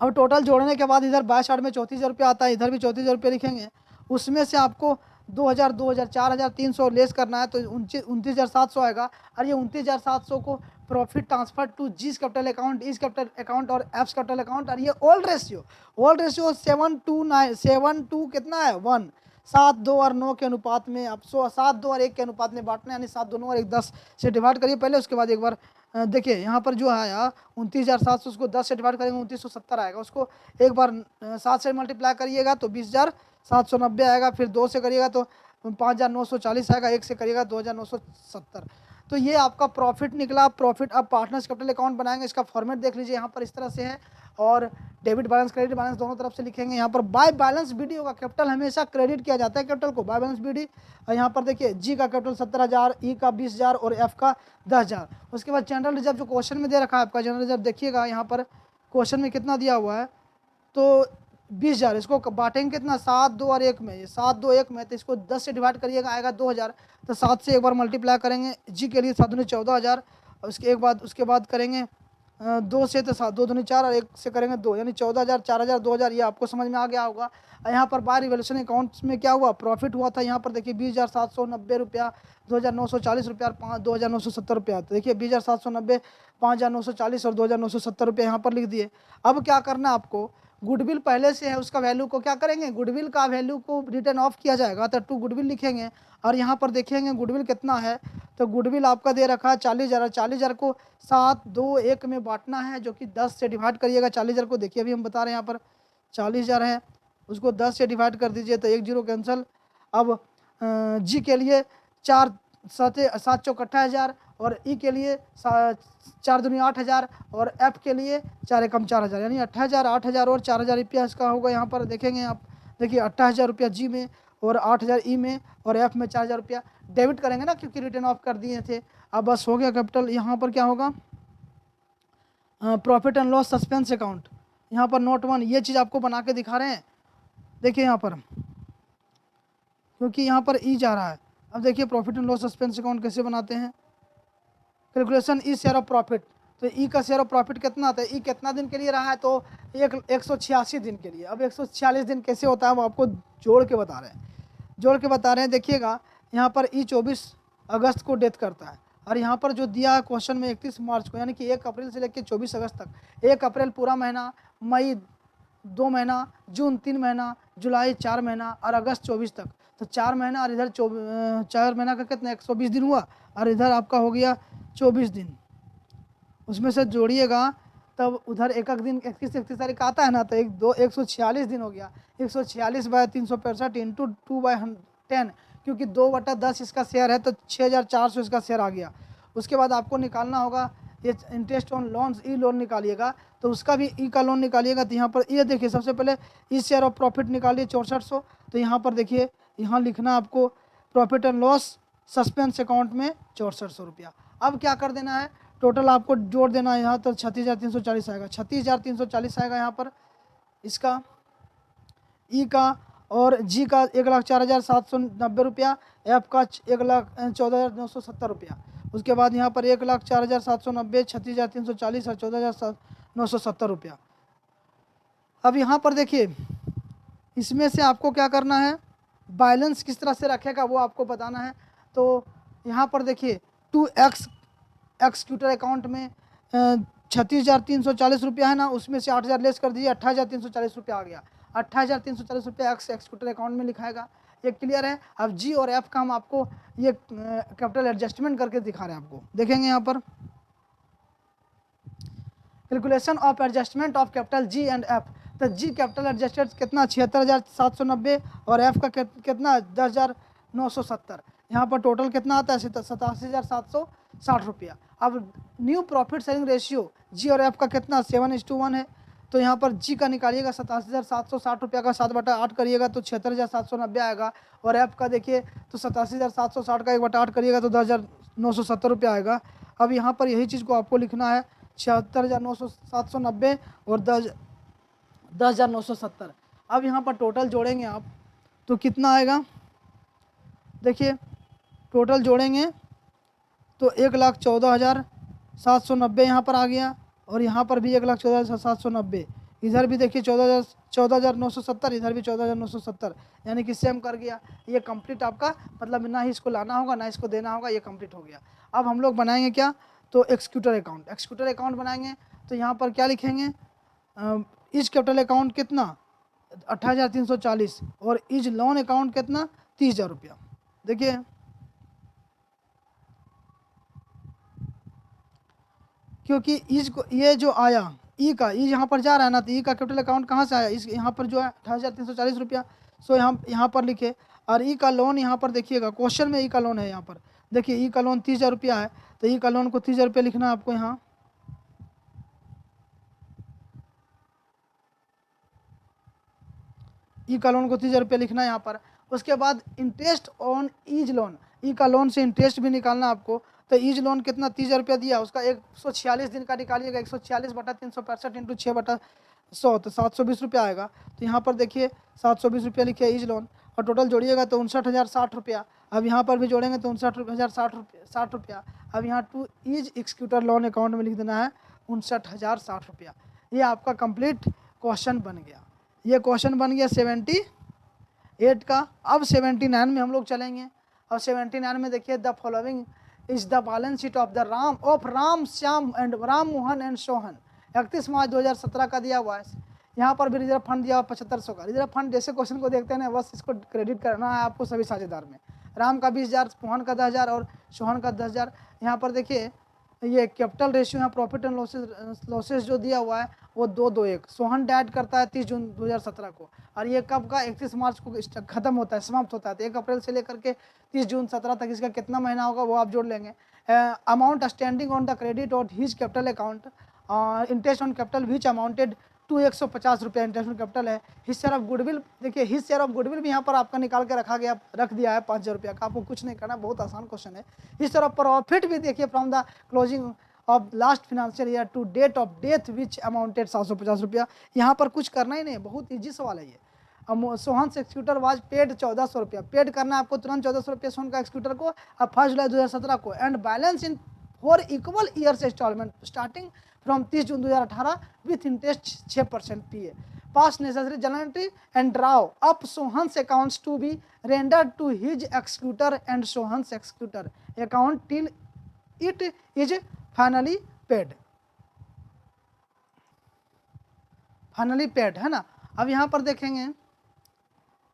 अब टोटल जोड़ने के बाद इधर 22 में 34,000 रुपया आता है, इधर भी 34,000 रुपये लिखेंगे। उसमें से आपको 2,000, 2,000, 4,300 लेस करना है, तो 29,700 आएगा। और ये 29,700 को profit transfer to G's capital account, E's capital account और एप्स कैपिटल अकाउंट। और ये ओल्ड रेशियो 7:2 कितना है 1, 7, 2 और 9 के अनुपात में, आप 7, 2 और 1 के अनुपात में बांटना है, यानी 7, 2, 9 और 1, 10 से डिवाइड करिए पहले, उसके बाद एक बार देखिए यहाँ पर जो है 29,700, उसको 10 से डिवाइड करेंगे 2970 आएगा, उसको एक बार 7 से मल्टीप्लाई करिएगा तो 20,790 आएगा, फिर 2 से करिएगा तो 5,940 आएगा, 1 से करिएगा 2,970। तो ये आपका प्रॉफिट निकला। प्रॉफिट अब पार्टनर्स कैपिटल अकाउंट बनाएंगे, इसका फॉर्मेट देख लीजिए यहाँ पर इस तरह से है, और डेबिट बैलेंस क्रेडिट बैलेंस दोनों तरफ से लिखेंगे। यहाँ पर बाय बैलेंस बीडी होगा, कैपिटल हमेशा क्रेडिट किया जाता है कैपिटल को, बाय बैलेंस बीडी। और यहाँ पर देखिए जी का कैपिटल 17,000, ई का 20,000 और एफ का 10,000। उसके बाद जनरल रिजर्व जो क्वेश्चन में दे रखा है आपका, जनरल रिजर्व देखिएगा यहाँ पर क्वेश्चन में कितना दिया हुआ है, तो 20,000। इसको बांटेंगे कितना 7, 2 और 1 में, ये 7, 2, 1 में, तो इसको 10 से डिवाइड करिएगा आएगा 2,000। तो 7 से एक बार मल्टीप्लाई करेंगे जी के लिए 7 दूनी 14,000, और उसके बाद करेंगे 2 से, तो 7, 2 दूनी 4 और 1 से करेंगे 2, यानी 14,000, 4,000, 2,000। ये आपको समझ में आ गया होगा। यहाँ पर बाय रिवैल्यूएशन अकाउंट्स में क्या हुआ, प्रॉफिट हुआ था यहाँ पर देखिए 20,790 रुपया, 2,940 रुपया और 2,970 रुपया। तो देखिए 20,790, 5,940 और 2,970 रुपया यहाँ पर लिख दिए। अब क्या करना आपको, गुडविल पहले से है, उसका वैल्यू को क्या करेंगे, गुडविल का वैल्यू को रिटर्न ऑफ किया जाएगा, तो टू गुडविल लिखेंगे। और यहाँ पर देखेंगे गुडविल कितना है, तो गुडविल आपका दे रखा है 40,000। 40,000 को 7, 2, 1 में बांटना है, जो कि 10 से डिवाइड करिएगा। 40,000 को देखिए अभी हम बता रहे हैं यहाँ पर 40,000 है, उसको 10 से डिवाइड कर दीजिए तो 1 0 कैंसिल। अब जी के लिए 4 7 चौक 28,000, और ई के लिए 4 दूनी 8,000, और एफ के लिए 4 एकम 4,000, यानी 28,000, 8,000 और 4,000 रुपया इसका होगा। यहाँ पर देखेंगे आप, देखिए 28,000 रुपया जी में और 8,000 ई में और एफ में 4,000 रुपया डेबिट करेंगे ना, क्योंकि रिटर्न ऑफ कर दिए थे। अब बस हो गया कैपिटल। यहाँ पर क्या होगा, profit and loss suspense account. यहाँ पर नोट 1 ये चीज़ आपको बना के दिखा रहे हैं, देखिए यहाँ पर, क्योंकि यहाँ पर ई जा रहा है। अब देखिए profit and loss suspense account कैसे बनाते हैं, calculation E share of profit. तो ई का शेयर ऑफ प्रॉफिट कितना आता है, ई कितना दिन के लिए रहा है, तो 186 दिन के लिए। अब 146 दिन कैसे होता है वो आपको जोड़ के बता रहे हैं, देखिएगा यहाँ पर ई 24 अगस्त को डेथ करता है, और यहाँ पर जो दिया है क्वेश्चन में 31 मार्च को, यानी कि 1 अप्रैल से लेकर 24 अगस्त तक। 1 अप्रैल पूरा महीना, मई 2 महीना, जून 3 महीना, जुलाई 4 महीना और अगस्त 24 तक। तो 4 महीना, और इधर 4 महीना का कितना 120 दिन हुआ, और इधर आपका हो गया 24 दिन। उसमें से जोड़िएगा तब उधर एक दिन 31 तारीख आता है ना, तो 146 दिन हो गया। 146/365 इंटू 2/10, क्योंकि 2/10 इसका शेयर है, तो 6,400 इसका शेयर आ गया। उसके बाद आपको निकालना होगा ये interest on loans, E loan निकालिएगा, तो उसका भी ई का लोन निकालिएगा। तो यहाँ पर ये देखिए सबसे पहले ई शेयर ऑफ प्रॉफिट निकालिए 6400। तो यहाँ पर देखिए यहाँ लिखना आपको profit and loss suspense account में 6400 रुपया। अब क्या कर देना है, टोटल आपको जोड़ देना है यहाँ, तो 36,340 आएगा, 36,340 आएगा यहाँ पर इसका ई का, और जी का 1,04,790 रुपया, एफ का 1,14,970 रुपया। उसके बाद यहाँ पर 1,04,790, 36,340 और 14,970 रुपया। अब यहाँ पर देखिए इसमें से आपको क्या करना है, बैलेंस किस तरह से रखेगा वो आपको बताना है। तो यहाँ पर देखिए 2x एक्सक्यूटर अकाउंट में ₹36,340 है ना, उसमें से 8,000 लेस कर दीजिए, 28,340 रुपया आ गया। 28,340 रुपया एक्सक्यूटर अकाउंट में लिखाएगा। ये क्लियर है। अब जी और एफ का हम आपको ये कैपिटल एडजस्टमेंट करके दिखा रहे हैं। आपको देखेंगे यहाँ पर calculation of adjustment of capital G and F. तो जी कैपिटल एडजस्टेड कितना 76,790 और एफ का कितना 10,970। यहाँ पर टोटल कितना आता है 87,760 रुपया। अब न्यू प्रॉफिट शेयरिंग रेशियो जी और एफ का कितना 7:1 है। तो यहाँ पर जी का निकालिएगा 87,760 रुपया का 7/8 करिएगा तो 76,790 आएगा। और एफ का देखिए तो 87,760 का 1/8 करिएगा तो 10,970 रुपया आएगा। अब यहाँ पर यही चीज़ को आपको लिखना है 76,790 और 10,970। अब यहाँ पर टोटल जोड़ेंगे आप तो कितना आएगा, देखिए टोटल जोड़ेंगे तो 1,14,790 यहाँ पर आ गया और यहाँ पर भी 1,14,790, इधर भी देखिए 14,970, इधर भी 14,970, यानी कि सेम कर गया। ये कंप्लीट आपका मतलब ना ही इसको लाना होगा ना इसको देना होगा, ये कंप्लीट हो गया। अब हम लोग बनाएंगे क्या, तो एक्सक्यूटर अकाउंट बनाएंगे। तो यहाँ पर क्या लिखेंगे, इज कैपिटल अकाउंट कितना 28,340 और इज लोन अकाउंट कितना 30,000 रुपया। देखिए क्योंकि इज को ये जो आया ई का ई यहाँ पर जा रहा है ना, तो ई का कैपिटल अकाउंट कहाँ से आया, इस यहाँ पर जो है 28,340 रुपया। सो यहाँ पर लिखे और ई का लोन यहाँ पर देखिएगा क्वेश्चन में ई का लोन है। यहाँ पर देखिए ई का लोन 30,000 रुपया है, तो ई का लोन को 30,000 रुपया लिखना है आपको यहाँ। ई का लोन को 30,000 रुपया लिखना है यहाँ पर। उसके बाद इंटरेस्ट ऑन ईज लोन, ई का लोन से इंटरेस्ट भी निकालना आपको। तो ईज लोन कितना 30,000 रुपया दिया, उसका 146 दिन का निकालिएगा, 146/365 इंटू 6/100 तो 720 रुपया आएगा। तो यहाँ पर देखिए 720 रुपया लिखे ईज लोन और टोटल जोड़िएगा तो 59,060 रुपया। अब यहाँ पर भी जोड़ेंगे तो 59,060 रुपया। अब यहाँ टू ईज एक्सक्यूटर लोन अकाउंट में लिख देना है 59,060 रुपया। ये आपका कंप्लीट क्वेश्चन बन गया। ये क्वेश्चन बन गया 78 का। अब 79 में हम लोग चलेंगे। अब 79 में देखिए the following is the balance sheet of the Ram Shyam and Ram Mohan and Sohan 31 मार्च 2017 का दिया हुआ है। यहाँ पर भी रिजर्व फंड दिया हुआ 7500 का। रिजर्व फंड जैसे क्वेश्चन को देखते हैं ना, बस इसको क्रेडिट करना है आपको सभी साझेदार में। राम का 20,000, मोहन का 10,000 और सोहन का 10,000। यहाँ पर देखिए ये कैपिटल रेशियो यहाँ प्रॉफिट एंड लॉसेस जो दिया हुआ है वो 2:1। सोहन डैड करता है 30 जून 2017 को और ये कब का 31 मार्च को खत्म होता है, समाप्त होता है। तो 1 अप्रैल से लेकर के 30 जून 17 तक इसका कितना महीना होगा वो आप जोड़ लेंगे। Amount standing on the credit और his capital account, interest on capital which amounted to 150 रुपया इंटरेस्ट ऑन कैपिटल है। हिज शेयर ऑफ गुडविल, देखिए हिज शेयर ऑफ गुडविल भी यहाँ पर आपका निकाल के रख दिया है 5,000 रुपया का। आपको कुछ नहीं करना, बहुत आसान क्वेश्चन है। इस तरह प्रॉफिट भी देखिए from the closing of last financial year to date of death which amounted 750 रुपया। यहाँ पर कुछ करना ही नहीं, बहुत ईजी सवाल है ये। सोहन से एक्सक्यूटर वाज पेड 1,400 रुपया। पेड करना आपको तुरंत 1,400 रुपया सोहन का एक्सक्यूटर को अब 1 जुलाई 2017 को। And balance in 4 equal years installment starting from 30 June 2018 with interest 6% PA। Pass necessary journal and draw up Sohan's accounts to be rendered to his executor and Sohan's executor account till it is finally paid. Finally paid है ना। अब यहाँ पर देखेंगे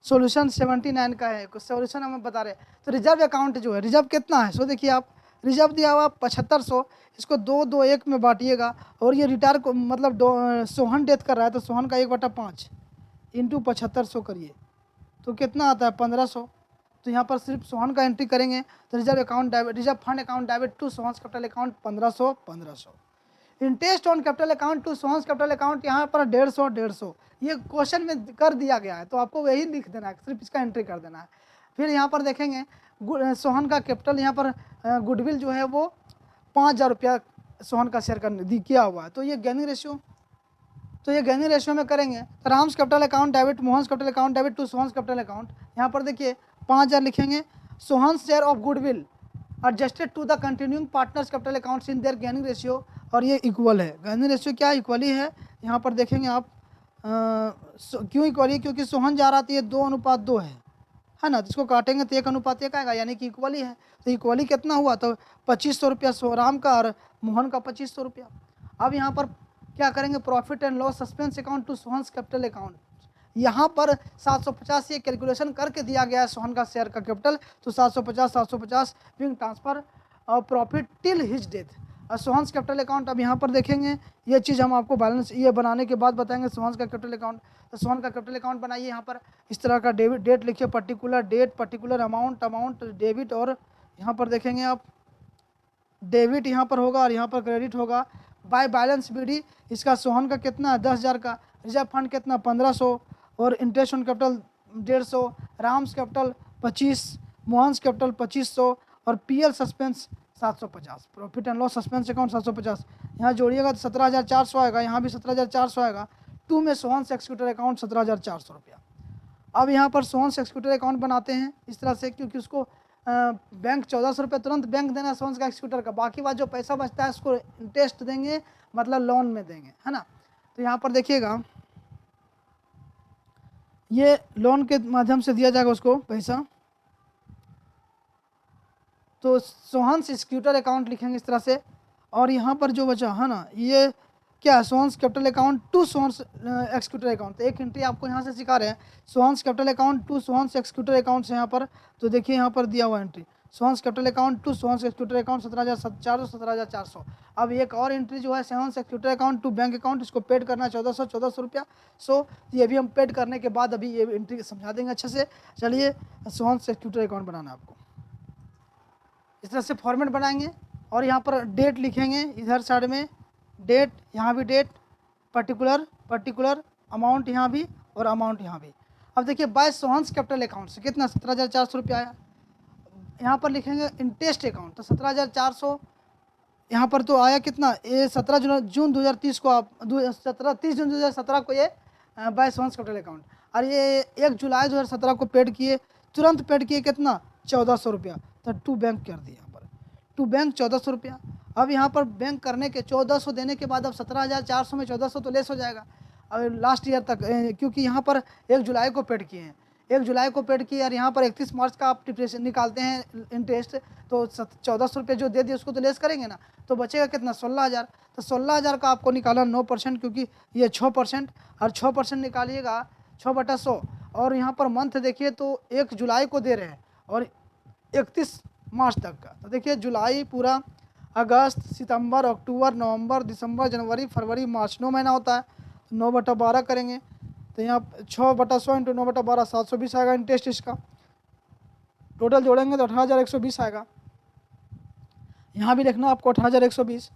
solution 79 का है, solution हमें बता रहे हैं। तो रिजर्व अकाउंट जो है, रिजर्व कितना है, सो देखिए आप रिजर्व दिया हुआ 7500, इसको 2-2-1 में बांटिएगा और ये रिटायर को मतलब सोहन डेथ कर रहा है तो सोहन का 1/5 इंटू 7500 करिए तो कितना आता है 1500। तो यहाँ पर सिर्फ सोहन का एंट्री करेंगे तो reserve fund account debit to Sohan's capital account 1500। Interest on capital account to Sohan's capital account यहाँ पर 150। ये क्वेश्चन में कर दिया गया है तो आपको वही लिख देना है, सिर्फ इसका एंट्री कर देना है। फिर यहाँ पर देखेंगे सोहन का कैपिटल, यहाँ पर गुडविल जो है वो 5,000 रुपया सोहन का शेयर किया हुआ है। तो ये गेनिंग रेशियो में करेंगे तो Ram's capital account debit Mohan's capital account debit to Sohan's capital account. यहाँ पर देखिए 5,000 लिखेंगे। Sohan's share of goodwill adjusted to the continuing partners capital accounts in their gaining ratio और ये इक्वल है। गेनिंग रेशियो क्या इक्वली है, यहाँ पर देखेंगे आप क्यों इक्वली, क्योंकि सोहन जा रहा था ये 2:2 है। है ना, तो इसको काटेंगे तो 1:1 आएगा, यानी कि इक्वली है। तो इक्वली कितना हुआ, तो 2500 रुपया सोहराम का और मोहन का 2500 रुपया। अब यहाँ पर क्या करेंगे, profit and loss suspense account to Sohan's capital account. यहाँ पर 750 ये कैलकुलेशन करके दिया गया है सोहन का शेयर का कैपिटल, तो 750 बिंग ट्रांसफर और प्रॉफिट टिल हिज डेथ। और सोहन्स कैपिटल अकाउंट अब यहाँ पर देखेंगे, ये चीज़ हम आपको बैलेंस ये बनाने के बाद बताएंगे सोहन्स का कैपिटल अकाउंट। तो सोहन का कैपिटल अकाउंट बनाइए, यहाँ पर इस तरह का डेट लिखिए, particular date, particular amount debit, और यहाँ पर देखेंगे आप डेबिट यहाँ पर होगा और यहाँ पर क्रेडिट होगा। बाय बैलेंस बीडी इसका सोहन का कितना है 10,000 का, रिजर्व फंड कितना 1500, और interest on capital 150, Ram's capital 25, Mohan's capital 2500, और PL suspense 750, profit and loss suspense account 750। यहाँ जोड़िएगा तो 17,400 आएगा, यहाँ भी 17,400 आएगा। टू में सोहन्स एक्सिक्यूटर अकाउंट 17,400 रुपया। अब यहाँ पर सोहन्स एक्सिक्यूटर अकाउंट बनाते हैं इस तरह से, क्योंकि उसको बैंक 1400 रुपये तुरंत बैंक देना है सोहन्स का एक्सिक्यूटर का, बाकी बात जो पैसा बचता है उसको इंटरेस्ट देंगे, मतलब लोन में देंगे, है ना। तो यहाँ पर देखिएगा ये लोन के माध्यम से दिया जाएगा उसको पैसा। तो सोहन्स एक्सिक्यूटर अकाउंट लिखेंगे इस तरह से, और यहाँ पर जो बचा है ना, ये क्या है, Sohan's capital account to Sohan's executor account. तो एक एंट्री आपको यहाँ से सिखा रहे हैं, Sohan's capital account to Sohan's executor account से यहाँ पर, तो देखिए यहाँ पर दिया हुआ entry, Sohan's capital account to Sohan's executor account 17,400, 17,400। अब एक और एंट्री जो है Sohan's executor account to bank account, इसको पेड करना है 1400 रुपया। सो ये भी हम पेड करने के बाद अभी ये एंट्री समझा देंगे अच्छे से। चलिए सोहन्स एक्सिक्यूटर अकाउंट बनाना है आपको, इस तरह से फॉर्मेट बनाएंगे, और यहाँ पर डेट लिखेंगे इधर साइड में, डेट यहाँ भी डेट, पर्टिकुलर अमाउंट यहाँ भी और अमाउंट यहाँ भी। अब देखिए बाय सोहन्स कैपिटल अकाउंट से कितना 17,400 रुपया आया। यहाँ पर लिखेंगे इंटरेस्ट अकाउंट, तो 17,400 यहाँ पर तो आया कितना, ये 17 जून 2030 को आप 30 जून 2017 को ये बाय सोहन्स कैपिटल अकाउंट, और ये 1 जुलाई 2017 को पेड किए, तुरंत पेड किए कितना 1400 रुपया, तो टू बैंक कर दिया यहाँ पर, टू बैंक 1400 रुपया। अब यहाँ पर बैंक करने के 1400 देने के बाद अब 17,400 में 1400 तो लेस हो जाएगा अब लास्ट ईयर तक, क्योंकि यहाँ पर 1 जुलाई को पेड किए हैं, 1 जुलाई को पेड किए, और यहाँ पर 31 मार्च का आप डिप्रेशन निकालते हैं इंटरेस्ट, तो 1400 रुपये जो दे दिए उसको तो लेस करेंगे ना, तो बचेगा कितना 16,000। तो 16,000 का आपको निकाला 9%, क्योंकि ये 6%, और 6% निकालिएगा 6/100, और यहाँ पर मंथ देखिए तो 1 जुलाई को दे रहे हैं और 31 मार्च तक का। तो देखिए जुलाई पूरा, अगस्त, सितंबर, अक्टूबर, नवंबर, दिसंबर, जनवरी, फरवरी, मार्च, 9 महीना होता है, 9/12 करेंगे, तो यहाँ 6/100 इंटू 9/12 720 आएगा इंटरेस्ट इसका, टोटल जोड़ेंगे तो 18,120 आएगा। यहाँ भी लिखना आपको 18,120,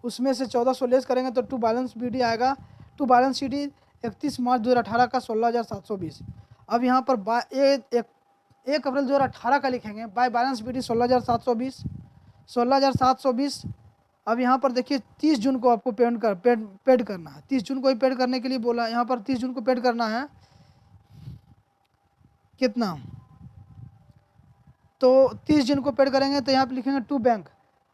उसमें से 1400 लेस करेंगे तो टू बैलेंस बीडी आएगा, टू बैलेंस शीडी 31 मार्च 2018 का 16,720। अब यहाँ पर 1 अप्रैल 2018 का लिखेंगे, बाय बैलेंस बीडी 16,720, 16,720। अब यहाँ पर देखिए 30 जून को आपको पेड करना है, 30 जून को ही पेड करने के लिए बोला, यहाँ पर 30 जून को पेड करना है कितना, तो 30 जून को पेड करेंगे, तो यहाँ पे लिखेंगे टू बैंक।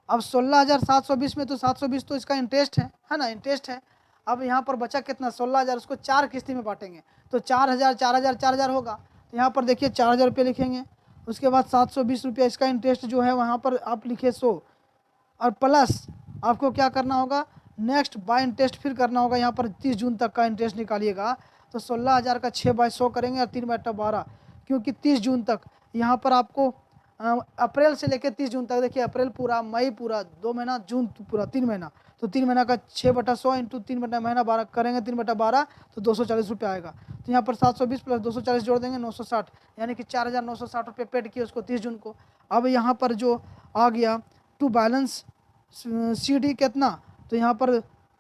अब 16,720 में तो 720 तो इसका इंटरेस्ट है ना, इंटरेस्ट है। अब यहाँ पर बचा कितना 16,000, उसको 4 किस्ती में बांटेंगे, तो 4,000 4,000 4,000 होगा, तो यहाँ पर देखिए 4,000 रुपये लिखेंगे, उसके बाद 720 रुपया इसका इंटरेस्ट जो है वहाँ पर आप लिखिए 100, और प्लस आपको क्या करना होगा, नेक्स्ट बाय इंटरेस्ट फिर करना होगा, यहाँ पर 30 जून तक का इंटरेस्ट निकालिएगा, तो 16,000 का 6/100 करेंगे और 3/12, क्योंकि 30 जून तक यहाँ पर आपको अप्रैल से लेकर 30 जून तक, देखिए अप्रैल पूरा, मई पूरा 2 महीना, जून पूरा 3 महीना, तो 3 महीना का 6/100 इंटू 3 महीना 12 करेंगे, 3/12 तो 240 रुपये आएगा। तो यहाँ पर 720 प्लस 240 जोड़ देंगे 960, यानी कि 4,960 रुपये पेड किए उसको 30 जून को। अब यहाँ पर जो आ गया टू बैलेंस CD कितना, तो यहाँ पर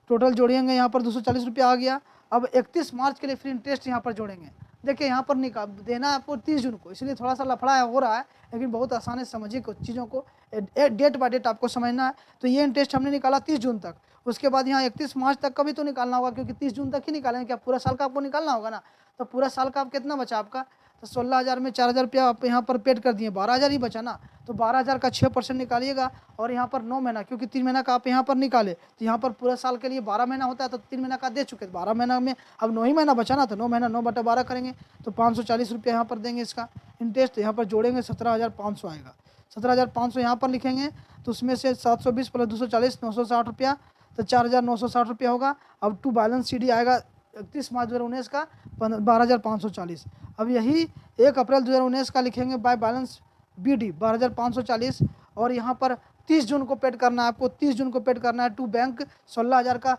टोटल जोड़ेंगे, यहाँ पर 240 रुपया आ गया। अब 31 मार्च के लिए फिर इंटरेस्ट यहाँ पर जोड़ेंगे, देखिए यहाँ पर देना है आपको 30 जून को, इसलिए थोड़ा सा लफड़ा हो रहा है, लेकिन बहुत आसानी से समझिए कुछ चीज़ों को, डेट बाय डेट आपको समझना है। तो ये इंटरेस्ट हमने निकाला 30 जून तक, उसके बाद यहाँ 31 मार्च तक का भी तो निकालना होगा, क्योंकि 30 जून तक ही निकालेंगे, क्या पूरा साल का आपको निकालना होगा ना, तो पूरा साल का आप कितना बचा आपका, तो तो 16,000 में 4,000 रुपया आप यहाँ पर पेड कर दिए, 12,000 ही बचा ना। तो 12,000 का 6% निकालिएगा और यहाँ पर 9 महीना, क्योंकि 3 महीना का आप यहाँ पर निकाले तो यहाँ पर पूरा साल के लिए 12 महीना होता है, तो 3 महीना का दे चुके, 12 महीना में अब 9 ही महीना बचा ना, तो 9 महीना 9/12 करेंगे तो 540 रुपये यहाँ पर देंगे इसका इंटरेस्ट। यहाँ पर जोड़ेंगे 17,500 आएगा, 17,500 यहाँ पर लिखेंगे तो उसमें से 720 प्लस 240 960 रुपया, तो 4,960 रुपया होगा। अब टू बैलेंस CD आएगा 31 मार्च 2019 का 12,540। अब यही 1 अप्रैल 2019 का लिखेंगे बाय बैलेंस BD 12,540, और यहाँ पर 30 जून को पेड करना है आपको, 30 जून को पेड करना है टू बैंक 16,000 का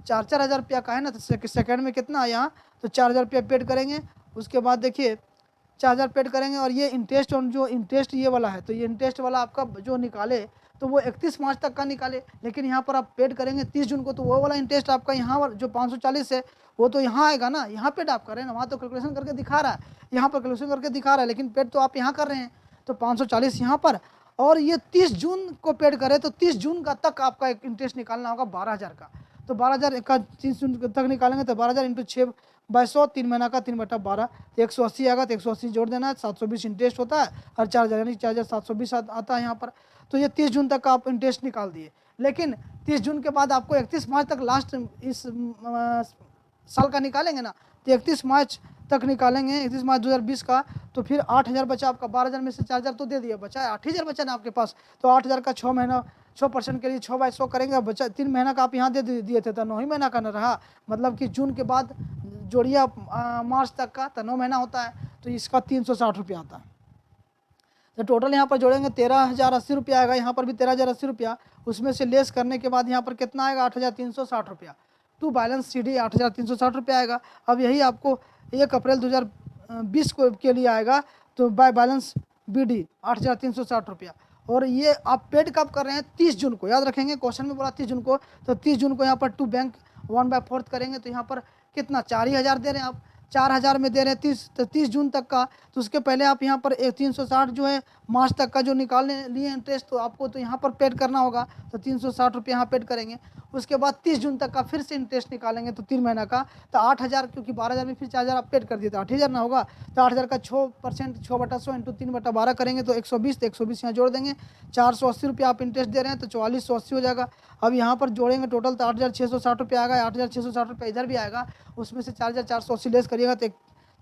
4,000 रुपया का है ना, तो सेकेंड में कितना है यहाँ, तो 4,000 रुपया पेड करेंगे। उसके बाद देखिए 4,000 पेड करेंगे, और ये इंटरेस्ट ऑन जो इंटरेस्ट ये वाला है, तो ये इंटरेस्ट वाला आपका जो निकाले तो वो 31 मार्च तक का निकाले, लेकिन यहाँ पर आप पेड करेंगे 30 जून को, तो वो वाला इंटरेस्ट आपका यहाँ जो 540 है वो तो यहाँ आएगा ना, यहाँ पेड आप कर रहे हैं ना, वहाँ तो कैलकुलेशन करके दिखा रहा है, यहाँ पर कैलकुलेशन करके दिखा रहा है, लेकिन पेड तो आप यहाँ कर रहे हैं, तो 540 यहाँ पर, और ये 30 जून को पेड करें तो 30 जून का तक आपका एक इंटरेस्ट निकालना होगा 12,000 का, तो 12,000 का 30 जून तक निकालेंगे तो 12,000 इंटू 6/100 3 महीना का 3/12 तो 180 आएगा, तो 180 जोड़ देना है, 720 इंटरेस्ट होता है और 4,000 यानी 4,720 आता है यहाँ पर। तो ये 30 जून तक का आप इंटरेस्ट निकाल दिए, लेकिन 30 जून के बाद आपको 31 मार्च तक लास्ट इस साल का निकालेंगे ना, तो 31 मार्च तक निकालेंगे, 31 मार्च 2020 का, तो फिर 8,000 बचा आपका, 12,000 में से 4,000 तो दे दिया, बचा 8,000 बचा ना आपके पास, तो 8,000 का 6 महीना 6% के लिए 6/100 करेंगे, बचा 3 महीना का आप यहाँ दे दिए थे, तो 9 ही महीना का न रहा, मतलब कि जून के बाद जोड़िए मार्च तक का, तो 9 महीना होता है, तो इसका 360 रुपया आता है। तो टोटल यहाँ पर जोड़ेंगे 13,080 रुपया आएगा, यहाँ पर भी 13,080 रुपया, उसमें से लेस करने के बाद यहाँ पर कितना आएगा 8,360 रुपया, टू बैलेंस CD 8,360 रुपया आएगा। अब यही आपको 1 अप्रैल 2020 को के लिए आएगा, तो बाय बैलेंस BD 8,360 रुपया, और ये आप पेड कब कर रहे हैं 30 जून को, याद रखेंगे क्वेश्चन में बोला 30 जून को, तो 30 जून को यहाँ पर टू बैंक 1/4 करेंगे, तो यहाँ पर कितना 4,000 दे रहे हैं आप, 4,000 में दे रहे हैं 30 जून तक का, तो उसके पहले आप यहाँ पर 360 जो है मार्च तक का जो निकालने लिए इंटरेस्ट, तो आपको तो यहाँ पर पेड करना होगा, तो 360 रुपये यहाँ पेड करेंगे। उसके बाद 30 जून तक का फिर से इंटरेस्ट निकालेंगे, तो 3 महीना का, तो 8,000, क्योंकि 12,000 में फिर 4,000 आप पेड कर दिए तो 8,000 ना होगा, तो 8,000 का 6% 6/100 इंटू 3/12 करेंगे तो 120, तो 120 यहाँ जोड़ देंगे, 480 रुपया आप इंटरेस्ट दे रहे हैं, तो 4480 हो जाएगा। अब यहाँ पर जोड़ेंगे टोटल तो 8,660 रुपया आएगा, 8,660 रुपया इधर भी आएगा, उसमें से 4,480 लेस करिएगा तो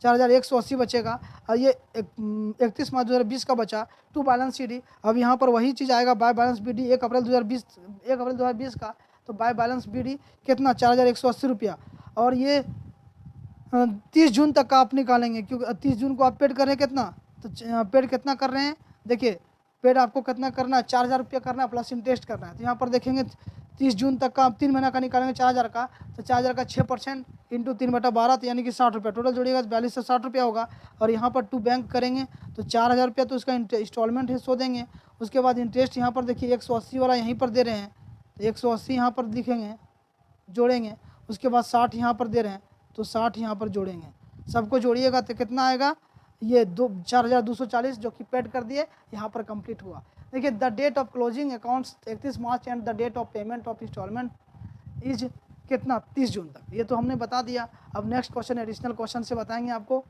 4,180 बचेगा, और ये 31 मार्च 2020 का बचा टू बैलेंस CD। अब यहाँ पर वही चीज़ आएगा बाय बैलेंस BD 1 अप्रैल 2020 का, तो बाय बैलेंस BD कितना 4,180 रुपया, और ये 30 जून तक का आप निकालेंगे, क्योंकि 30 जून को आप पेड कर रहे हैं कितना, तो पेड कितना कर रहे हैं, देखिए पेड आपको कितना करना है 4,000 रुपया करना है प्लस इंटरेस्ट करना है, तो यहाँ पर देखेंगे 30 जून तक का आप 3 महीना का निकालेंगे 4,000 का, तो 4,000 का 6% इंटू 3/12 तो यानी कि 60 रुपया, टोटल जोड़िएगा 42 से 60 रुपया होगा। और यहाँ पर टू बैंक करेंगे तो 4,000 रुपया तो उसका इंस्टॉलमेंट है सो देंगे। उसके बाद इंटरेस्ट यहाँ पर देखिए 180 वाला यहीं पर दे रहे हैं, तो 180 यहाँ पर दिखेंगे जोड़ेंगे, उसके बाद 60 यहाँ पर दे रहे हैं तो 60 यहाँ पर जोड़ेंगे, सबको जोड़िएगा तो कितना आएगा, ये 4,240 जो कि पेड कर दिए यहाँ पर कंप्लीट हुआ। देखिए the date of closing accounts 31 March and the date of payment of instalment is कितना 30 जून तक, ये तो हमने बता दिया। अब नेक्स्ट क्वेश्चन एडिशनल क्वेश्चन से बताएंगे आपको।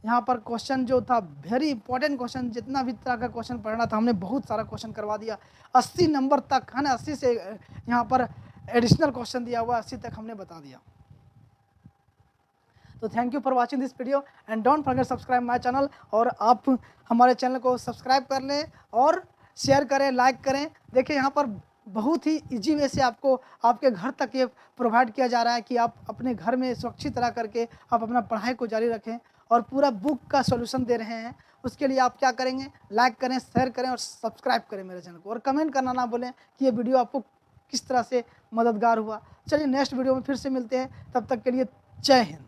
यहाँ पर क्वेश्चन जो था वेरी इंपॉर्टेंट क्वेश्चन, जितना भी तरह का क्वेश्चन पढ़ना था हमने बहुत सारा क्वेश्चन करवा दिया, 80 नंबर तक है ना, 80 से यहाँ पर एडिशनल क्वेश्चन दिया हुआ 80 तक हमने बता दिया। तो thank you for watching this video and don't forget subscribe my channel, और आप हमारे चैनल को सब्सक्राइब कर लें और शेयर करें, लाइक करें। देखिए यहाँ पर बहुत ही इजी वे से आपको आपके घर तक ये प्रोवाइड किया जा रहा है कि आप अपने घर में सुरक्षित रह करके आप अपना पढ़ाई को जारी रखें, और पूरा बुक का सॉल्यूशन दे रहे हैं। उसके लिए आप क्या करेंगे, लाइक करें, शेयर करें और सब्सक्राइब करें मेरे चैनल को, और कमेंट करना ना बोलें कि ये वीडियो आपको किस तरह से मददगार हुआ। चलिए नेक्स्ट वीडियो में फिर से मिलते हैं, तब तक के लिए जय हिंद।